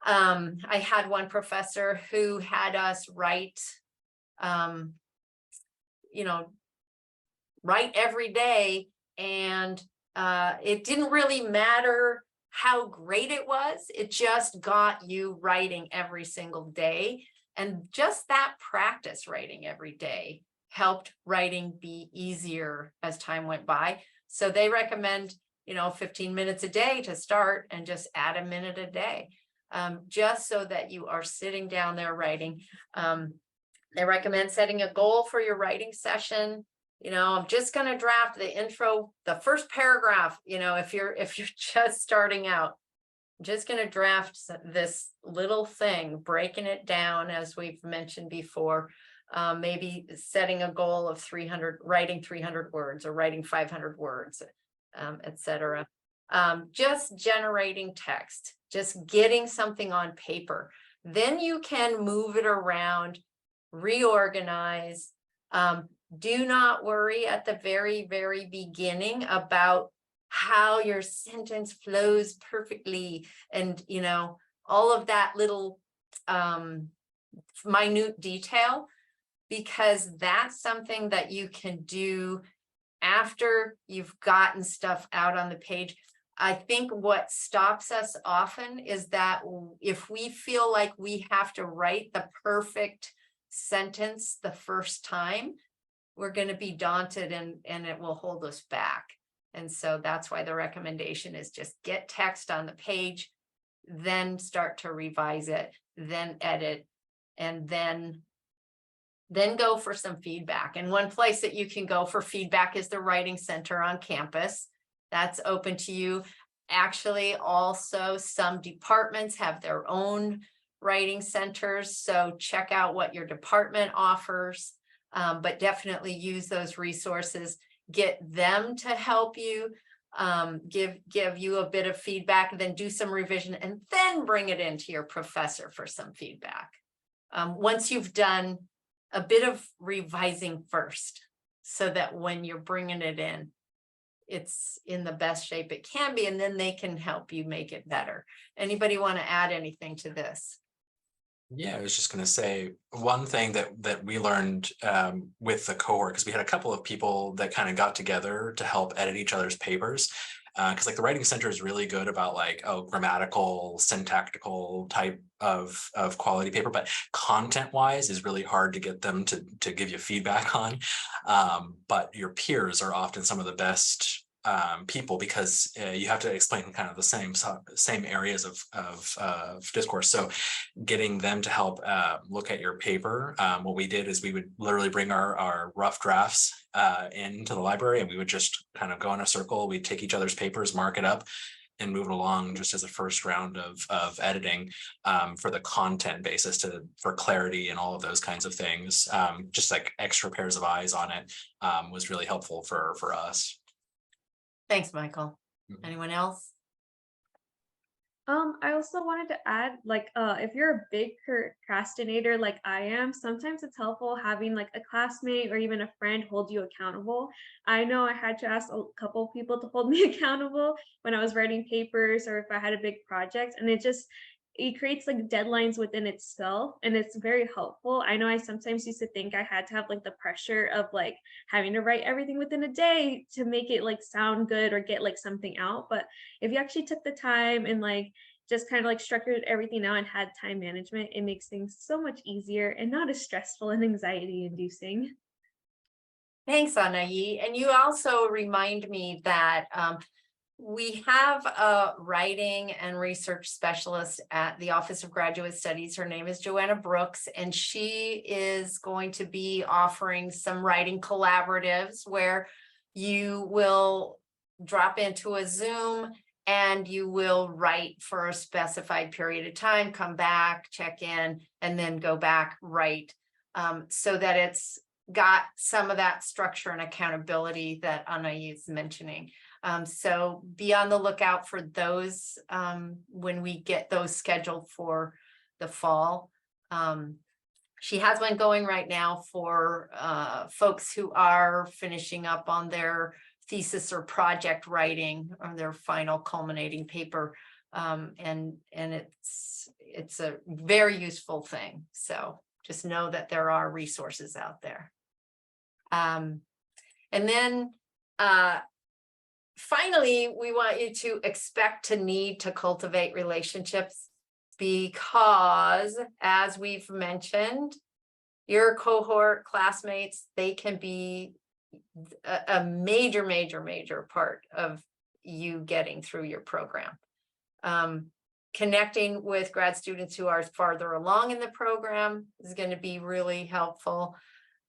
I had one professor who had us write, you know, write every day, and it didn't really matter how great it was. It just got you writing every single day. And just that practice writing every day helped writing be easier as time went by. So they recommend, you know, 15 minutes a day to start, and just add a minute a day, just so that you are sitting down there writing. They recommend setting a goal for your writing session. You know, I'm just going to draft the intro, the first paragraph. You know, if you're just starting out, I'm just going to draft this little thing, breaking it down, as we've mentioned before. Maybe setting a goal of writing 300 words, or writing 500 words, etc. Just generating text, just getting something on paper. Then you can move it around, reorganize. Do not worry at the very beginning about how your sentence flows perfectly, and, you know, all of that little minute detail, because that's something that you can do after you've gotten stuff out on the page. I think what stops us often is that if we feel like we have to write the perfect sentence the first time, we're going to be daunted, and it will hold us back. And so that's why the recommendation is just get text on the page, then start to revise it, then edit, and then go for some feedback. And one place that you can go for feedback is the Writing Center on campus. That's open to you. Actually, also some departments have their own writing centers, so check out what your department offers. But definitely use those resources, get them to help you, give you a bit of feedback, then do some revision, and then bring it into your professor for some feedback. Once you've done a bit of revising first, so that when you're bringing it in, it's in the best shape it can be, and then they can help you make it better. Anybody want to add anything to this? Yeah, I was just going to say one thing that we learned with the cohort, because we had a couple of people that kind of got together to help edit each other's papers. Because like the Writing Center is really good about like, grammatical, syntactical type of quality paper, but content wise is really hard to get them to give you feedback on. But your peers are often some of the best people, because you have to explain kind of the same areas of discourse. So getting them to help look at your paper, what we did is we would literally bring our rough drafts into the library, and we would just kind of go in a circle. We'd take each other's papers, mark it up, and move it along just as a first round of editing for the content basis, for clarity and all of those kinds of things. Just like extra pairs of eyes on it was really helpful for us. Thanks, Michael. Anyone else? I also wanted to add, like, if you're a big procrastinator like I am, sometimes it's helpful having like a classmate or even a friend hold you accountable. I know I had to ask a couple people to hold me accountable when I was writing papers or if I had a big project, and it creates like deadlines within itself, and it's very helpful. I know I sometimes used to think I had to have like the pressure of like having to write everything within a day to make it like sound good or get like something out, but if you actually took the time and like just kind of like structured everything out and had time management, it makes things so much easier and not as stressful and anxiety inducing. Thanks, Anayi. And you also remind me that we have a writing and research specialist at the Office of Graduate Studies. Her name is Joanna Brooks, and she is going to be offering some writing collaboratives where you will drop into a Zoom and you will write for a specified period of time, come back, check in, and then go back, write, so that it's got some of that structure and accountability that Anayi is mentioning. So be on the lookout for those when we get those scheduled for the fall. She has one going right now for folks who are finishing up on their thesis or project writing on their final culminating paper. And it's a very useful thing. So just know that there are resources out there. And then finally, we want you to expect to need to cultivate relationships, because as we've mentioned, your cohort classmates, they can be a major part of you getting through your program. Connecting with grad students who are farther along in the program is going to be really helpful,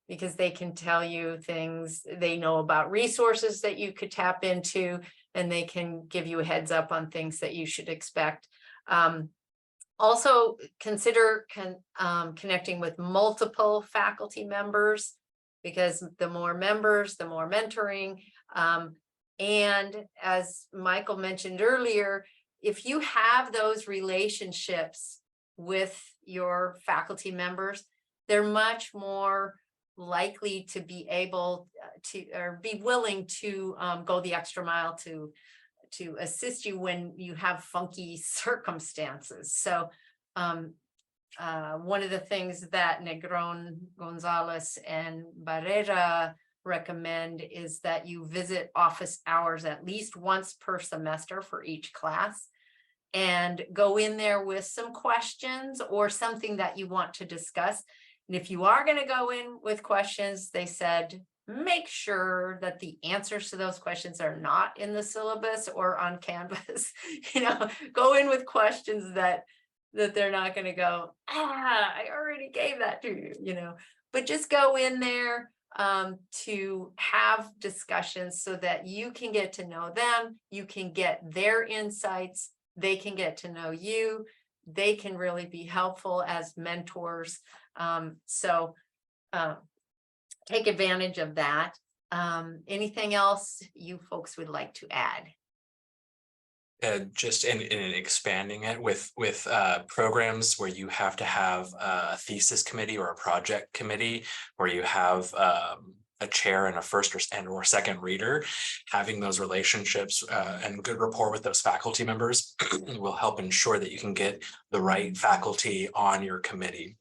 because they can tell you things, they know about resources that you could tap into, and they can give you a heads up on things that you should expect. Also consider connecting with multiple faculty members, because the more members, the more mentoring. And as Michael mentioned earlier, if you have those relationships with your faculty members, they're much more likely to be able to, or be willing to go the extra mile to assist you when you have funky circumstances. So one of the things that Negron, Gonzalez, and Barrera recommend is that you visit office hours at least once per semester for each class, and go in there with some questions or something that you want to discuss. And if you are going to go in with questions, they said, make sure that the answers to those questions are not in the syllabus or on Canvas. Go in with questions that they're not going to go, I already gave that to you, but just go in there to have discussions so that you can get to know them, you can get their insights, they can get to know you, they can really be helpful as mentors. So take advantage of that. Anything else you folks would like to add? Just in expanding it with programs where you have to have a thesis committee or a project committee, where you have a chair and a first or second reader, having those relationships and good rapport with those faculty members will help ensure that you can get the right faculty on your committee.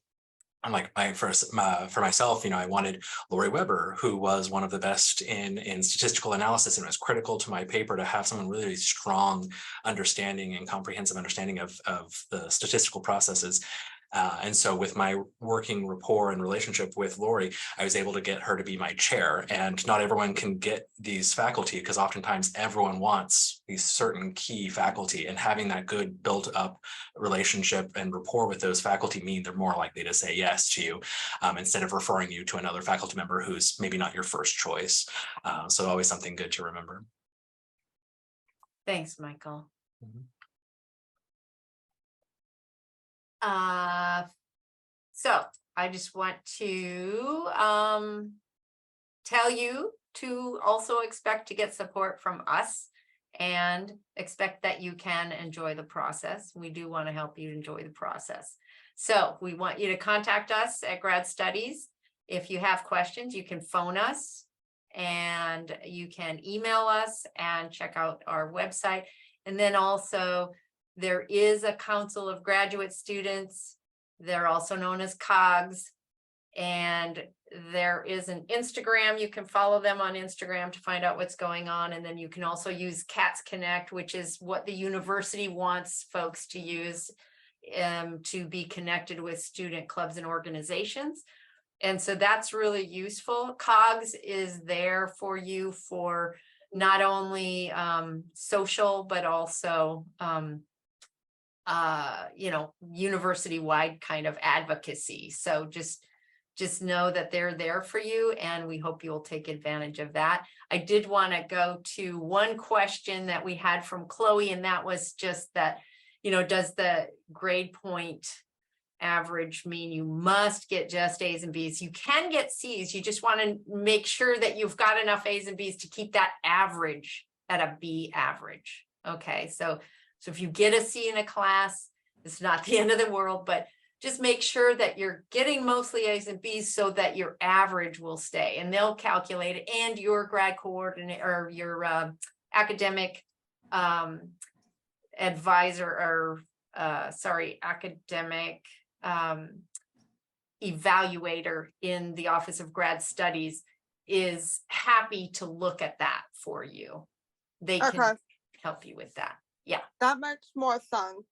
I'm like, for myself, I wanted Lori Weber, who was one of the best in statistical analysis, and it was critical to my paper to have someone really strong understanding and comprehensive understanding of the statistical processes. And so with my working rapport and relationship with Lori, I was able to get her to be my chair. And not everyone can get these faculty, because oftentimes everyone wants these certain key faculty, and having that good built up relationship and rapport with those faculty mean they're more likely to say yes to you, instead of referring you to another faculty member who's maybe not your first choice. So always something good to remember. Thanks, Michael. Mm-hmm. So I just want to tell you to also expect to get support from us and expect that you can enjoy the process. We do want to help you enjoy the process. So we want you to contact us at Grad Studies. If you have questions, you can phone us and you can email us and check out our website. And then also there is a Council of Graduate Students. They're also known as COGS. And there is an Instagram. You can follow them on Instagram to find out what's going on. And then you can also use Cats Connect, which is what the university wants folks to use to be connected with student clubs and organizations. And so that's really useful. COGS is there for you for not only social, but also university-wide kind of advocacy. So just know that they're there for you, and we hope you'll take advantage of that. I did want to go to one question that we had from Chloe, and that was just that, does the grade point average mean you must get just A's and B's? You can get C's. You just want to make sure that you've got enough A's and B's to keep that average at a B average. Okay, so if you get a C in a class, it's not the end of the world, but just make sure that you're getting mostly A's and B's so that your average will stay, and they'll calculate it, and your grad coordinator or your academic advisor or academic evaluator in the Office of Grad Studies is happy to look at that for you. They can help you with that. Yeah. That makes more sense.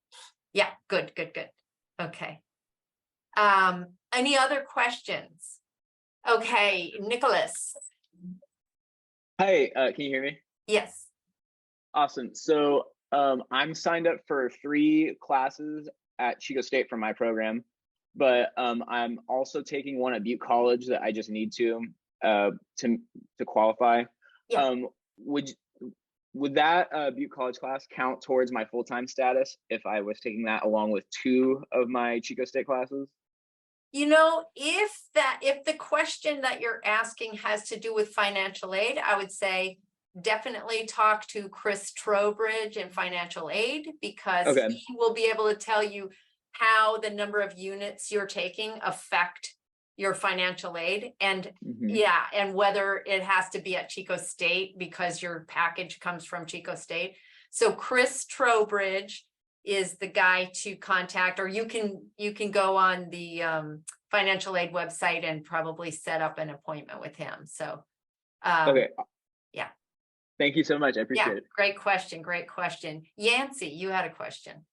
Yeah, good. Okay. Any other questions? Okay, Nicholas. Hi, can you hear me? Yes. Awesome. So I'm signed up for 3 classes at Chico State for my program, but I'm also taking one at Butte College that I just need to qualify. Yeah. Would that Butte College class count towards my full-time status if I was taking that along with 2 of my Chico State classes? If the question that you're asking has to do with financial aid, I would say definitely talk to Chris Trowbridge in financial aid, because he will be able to tell you how the number of units you're taking affect your financial aid, and and whether it has to be at Chico State because your package comes from Chico State. So Chris Trowbridge is the guy to contact, or you can go on the financial aid website and probably set up an appointment with him. So yeah. Thank you so much. I appreciate it. Great question. Yancey, you had a question.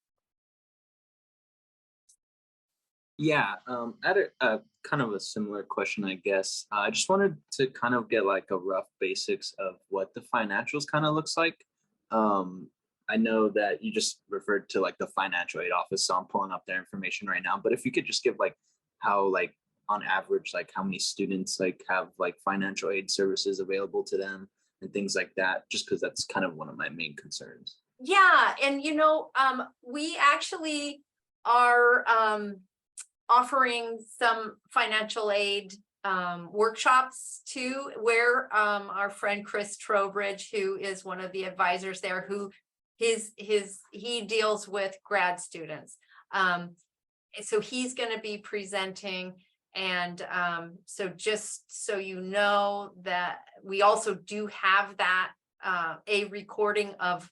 Yeah, I had a kind of a similar question, I guess. I just wanted to kind of get like a rough basics of what the financials kind of looks like. I know that you just referred to like the financial aid office, so I'm pulling up their information right now. But if you could just give like how, like on average, like how many students like have like financial aid services available to them and things like that, just because that's kind of one of my main concerns. Yeah, and we actually are offering some financial aid workshops too, where our friend Chris Trowbridge, who is one of the advisors there, who he deals with grad students. So he's going to be presenting, and so just so you know that we also do have that a recording of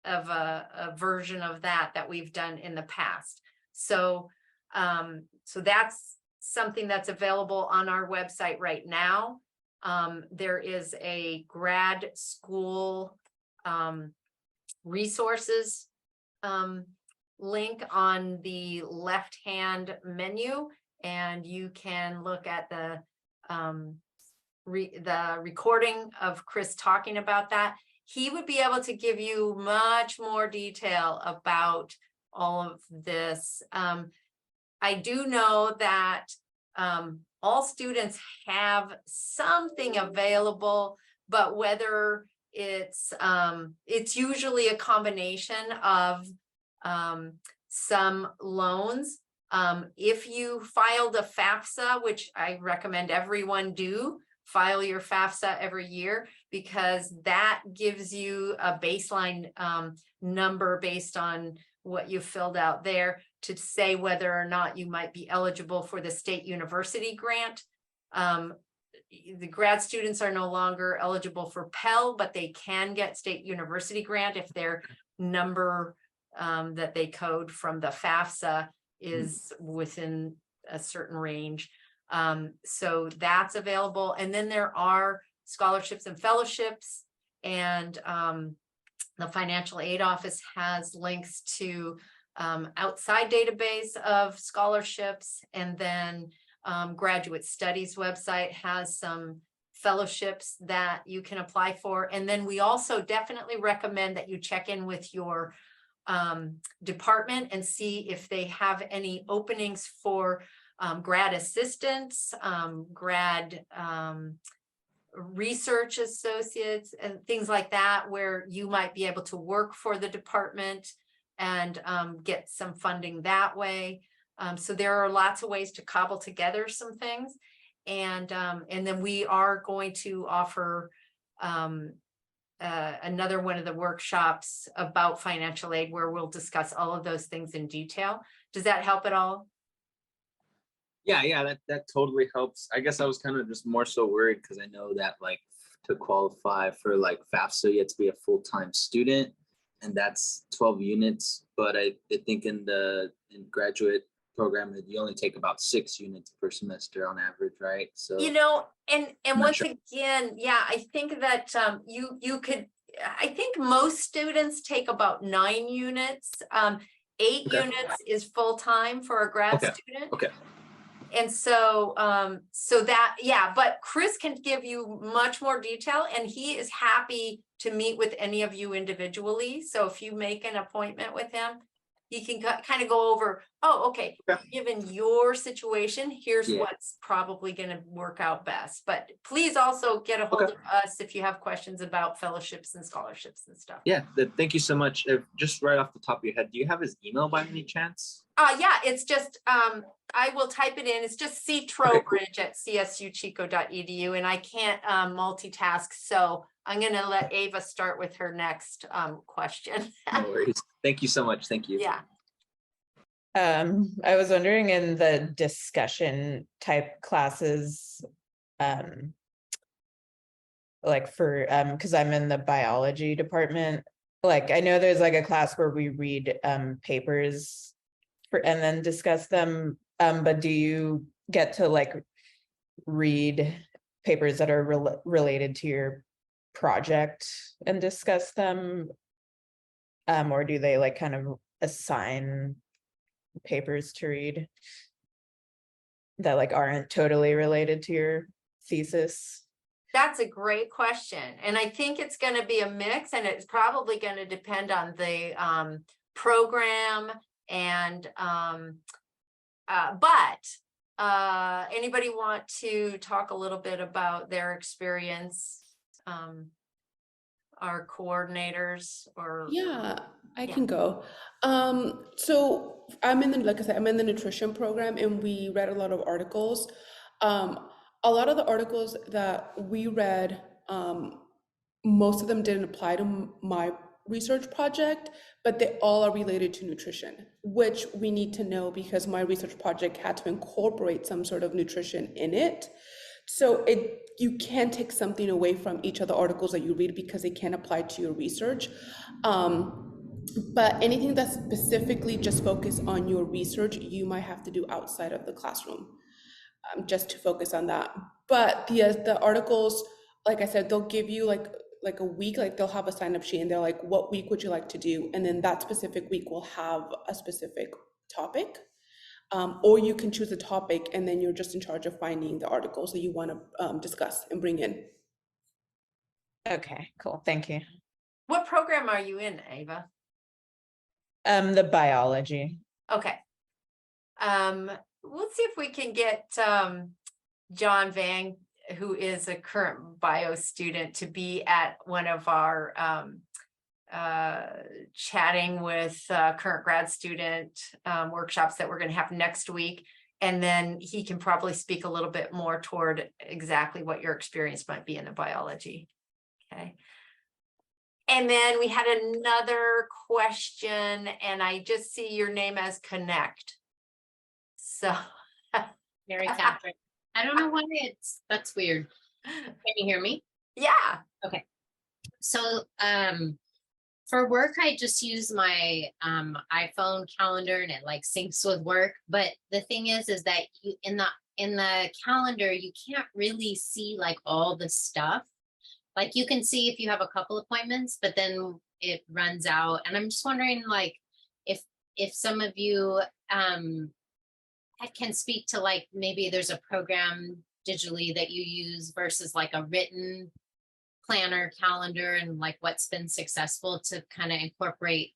a version of that we've done in the past. So that's something that's available on our website right now. There is a grad school resources link on the left-hand menu, and you can look at the recording of Chris talking about that. He would be able to give you much more detail about all of this. I do know that all students have something available, but whether it's usually a combination of some loans. If you filed a FAFSA, which I recommend everyone do, file your FAFSA every year, because that gives you a baseline number based on what you filled out there to say whether or not you might be eligible for the state university grant. The grad students are no longer eligible for Pell, but they can get state university grant if their number that they code from the FAFSA is within a certain range. So that's available. And then there are scholarships and fellowships, and the financial aid office has links to outside database of scholarships, and then Graduate Studies website has some fellowships that you can apply for. And then we also definitely recommend that you check in with your department and see if they have any openings for grad assistants, grad research associates, and things like that, where you might be able to work for the department and get some funding that way. So there are lots of ways to cobble together some things. And then we are going to offer another one of the workshops about financial aid, where we'll discuss all of those things in detail. Does that help at all? Yeah, that totally helps. I guess I was kind of just more so worried because I know that like to qualify for like FAFSA, you have to be a full-time student, and that's 12 units. But I think in graduate program that you only take about 6 units per semester on average, right? So and once again, yeah, I think that you could, I think most students take about 9 units. 8 units is full-time for a grad student. Okay. And so that, yeah, but Chris can give you much more detail, and he is happy to meet with any of you individually. So if you make an appointment with him, he can kind of go over, given your situation, here's what's probably going to work out best. But please also get a hold of us if you have questions about fellowships and scholarships and stuff. Yeah, thank you so much. Just right off the top of your head, do you have his email by any chance? Yeah, it's just, I will type it in. It's just ctrowbridge@csuchico.edu, and I can't multitask. So I'm going to let Ava start with her next question. No worries. Thank you so much. Thank you. Yeah. I was wondering, in the discussion type classes, like for, because I'm in the biology department, like I know there's like a class where we read papers and then discuss them, but do you get to like read papers that are related to your project and discuss them, or do they like kind of assign papers to read that like aren't totally related to your thesis? That's a great question, and I think it's going to be a mix, and it's probably going to depend on the program. And anybody want to talk a little bit about their experience? Our coordinators, or I can go. So I'm in the, like I said, I'm in the nutrition program, and we read a lot of articles. A lot of the articles that we read, most of them didn't apply to my research project, but they all are related to nutrition, which we need to know because my research project had to incorporate some sort of nutrition in it. So you can take something away from each of the articles that you read because they can apply to your research. But anything that's specifically just focused on your research, you might have to do outside of the classroom, just to focus on that. But the articles, like I said, they'll give you like a week, like they'll have a sign-up sheet, and they're like, what week would you like to do? And then that specific week will have a specific topic. Or you can choose a topic, and then you're just in charge of finding the articles that you want to discuss and bring in. Okay, cool. Thank you. what program are you in, Ava? The biology. Okay. Let's see if we can get John Vang, who is a current bio student, to be at one of our chatting with current grad student workshops that we're going to have next week. And then he can probably speak a little bit more toward exactly what your experience might be in the biology. Okay. And then we had another question, and I just see your name as Connect. So. Mary Catherine. I don't know why that's weird. Can you hear me? Yeah. Okay. So for work, I just use my iPhone calendar and it like syncs with work. But the thing is that you in the calendar, you can't really see like all the stuff. Like you can see if you have a couple appointments, but then it runs out. And I'm just wondering like if some of you can speak to like maybe there's a program digitally that you use versus like a written planner calendar and like what's been successful to kind of incorporate,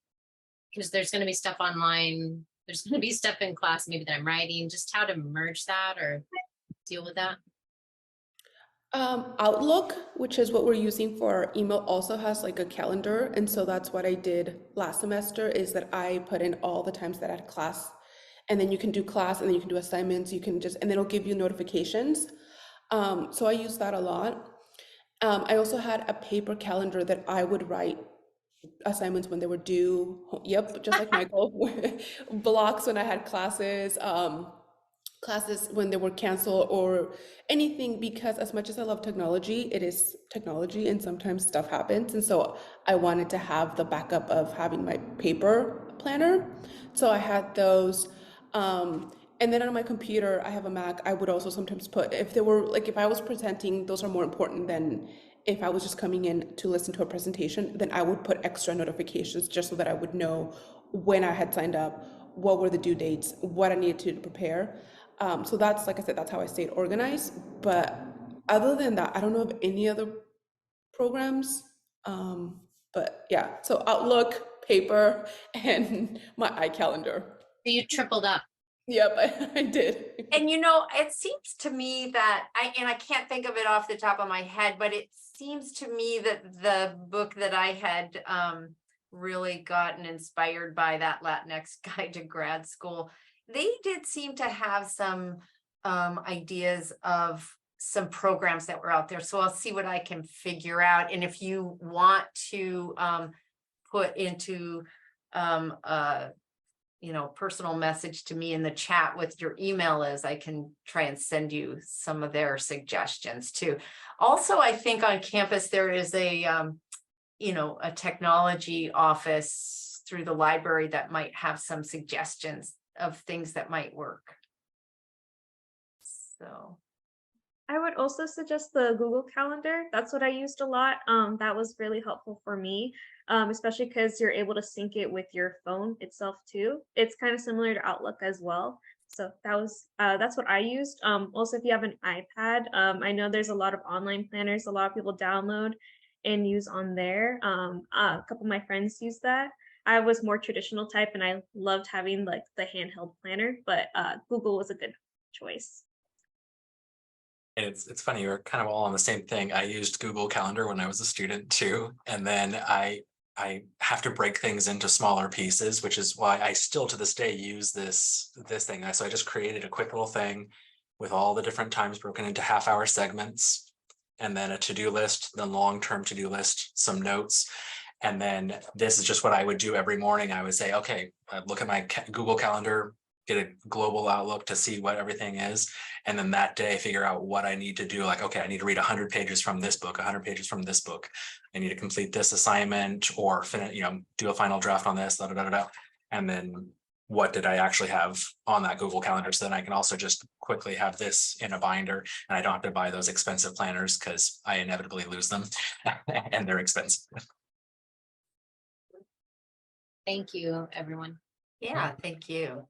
because there's going to be stuff online, there's going to be stuff in class maybe that I'm writing, just how to merge that or deal with that. Outlook, which is what we're using for our email, also has like a calendar. And so that's what I did last semester, is that I put in all the times that I had class, and then you can do class and then you can do assignments. You can just, and then it'll give you notifications. So I use that a lot. I also had a paper calendar that I would write assignments when they were due. Yep, just like Michael. Blocks when I had classes. Classes when they were canceled or anything, because as much as I love technology, it is technology and sometimes stuff happens. And so I wanted to have the backup of having my paper planner. So I had those. And then on my computer, I have a Mac. I would also sometimes put, if there were, like if I was presenting, those are more important than if I was just coming in to listen to a presentation, then I would put extra notifications just so that I would know when I had signed up, what were the due dates, what I needed to prepare. So that's, like I said, that's how I stayed organized. But other than that, I don't know of any other programs. But yeah, so Outlook, paper, and my iCalendar. So you tripled up. Yep, I did. And you know, it seems to me that I can't think of it off the top of my head, but it seems to me that the book that I had really gotten inspired by, that Latinx Guide to Grad School, they did seem to have some ideas of some programs that were out there. So I'll see what I can figure out. And if you want to put into personal message to me in the chat with your email is, I can try and send you some of their suggestions too. Also, I think on campus there is a technology office through the library that might have some suggestions of things that might work. So I would also suggest the Google Calendar. That's what I used a lot. That was really helpful for me, especially because you're able to sync it with your phone itself too. It's kind of similar to Outlook as well. So that's what I used. Also, if you have an iPad, I know there's a lot of online planners a lot of people download and use on there. A couple of my friends use that. I was more traditional type and I loved having like the handheld planner, but Google was a good choice. It's funny, we're kind of all on the same thing. I used Google Calendar when I was a student too, and then I have to break things into smaller pieces, which is why I still to this day use this thing. So I just created a quick little thing with all the different times broken into half-hour segments, and then a to-do list, then long-term to-do list, some notes. And then this is just what I would do every morning. I would say, okay, look at my Google Calendar, get a global outlook to see what everything is. And then that day, figure out what I need to do. Like, okay, I need to read 100 pages from this book, 100 pages from this book. I need to complete this assignment or finish, do a final draft on this, And then what did I actually have on that Google Calendar? So then I can also just quickly have this in a binder, and I don't have to buy those expensive planners because I inevitably lose them and they're expensive. Thank you, everyone. yeah, thank you.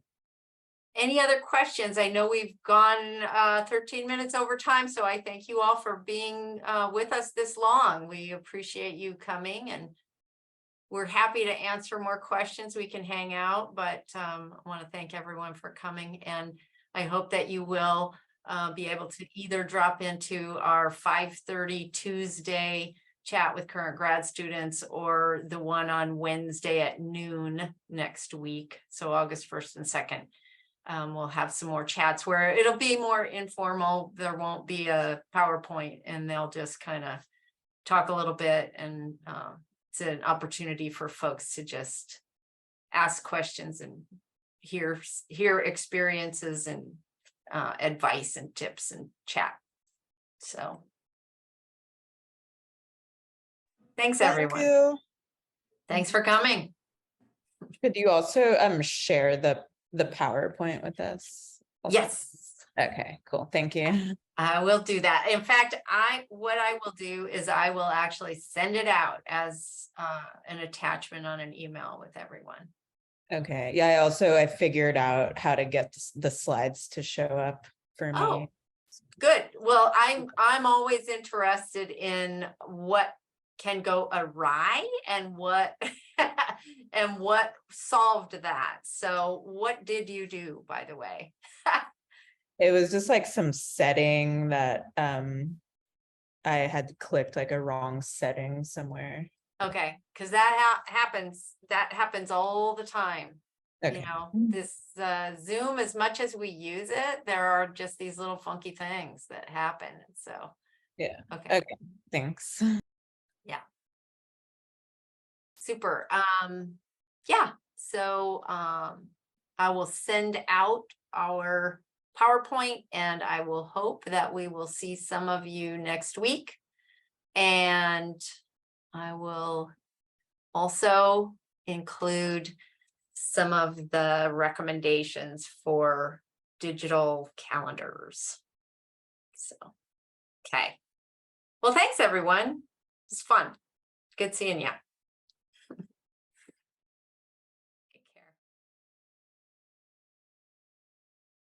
Any other questions? I know we've gone 13 minutes over time, so I thank you all for being with us this long. We appreciate you coming, and we're happy to answer more questions. We can hang out, but I want to thank everyone for coming, and I hope that you will be able to either drop into our 5:30 Tuesday chat with current grad students or the one on Wednesday at noon next week, so August 1st and 2nd. we'll have some more chats where it'll be more informal. There won't be a PowerPoint, and they'll just kind of talk a little bit, and it's an opportunity for folks to just ask questions and hear experiences and advice and tips and chat. So thanks, everyone. Thank you. Thanks for coming. Could you also share the PowerPoint with us? also? Yes, Okay, cool. Thank you. I will do that. In fact, what I will do is I will actually send it out as an attachment on an email with everyone. Okay. Yeah, I figured out how to get the slides to show up for me. Oh, good. Well, I'm always interested in what can go awry and what and what solved that. So what did you do, by the way? It was just like some setting that I had clicked like a wrong setting somewhere. Okay, because that happens all the time. Okay. You know, this Zoom, as much as we use it, there are just these little funky things that happen. So Yeah. okay. Okay. Thanks. Super. Yeah, so I will send out our PowerPoint, and I will hope that we will see some of you next week. And I will also include some of the recommendations for digital calendars. So, okay. Well, thanks, everyone. It's fun. Good seeing you.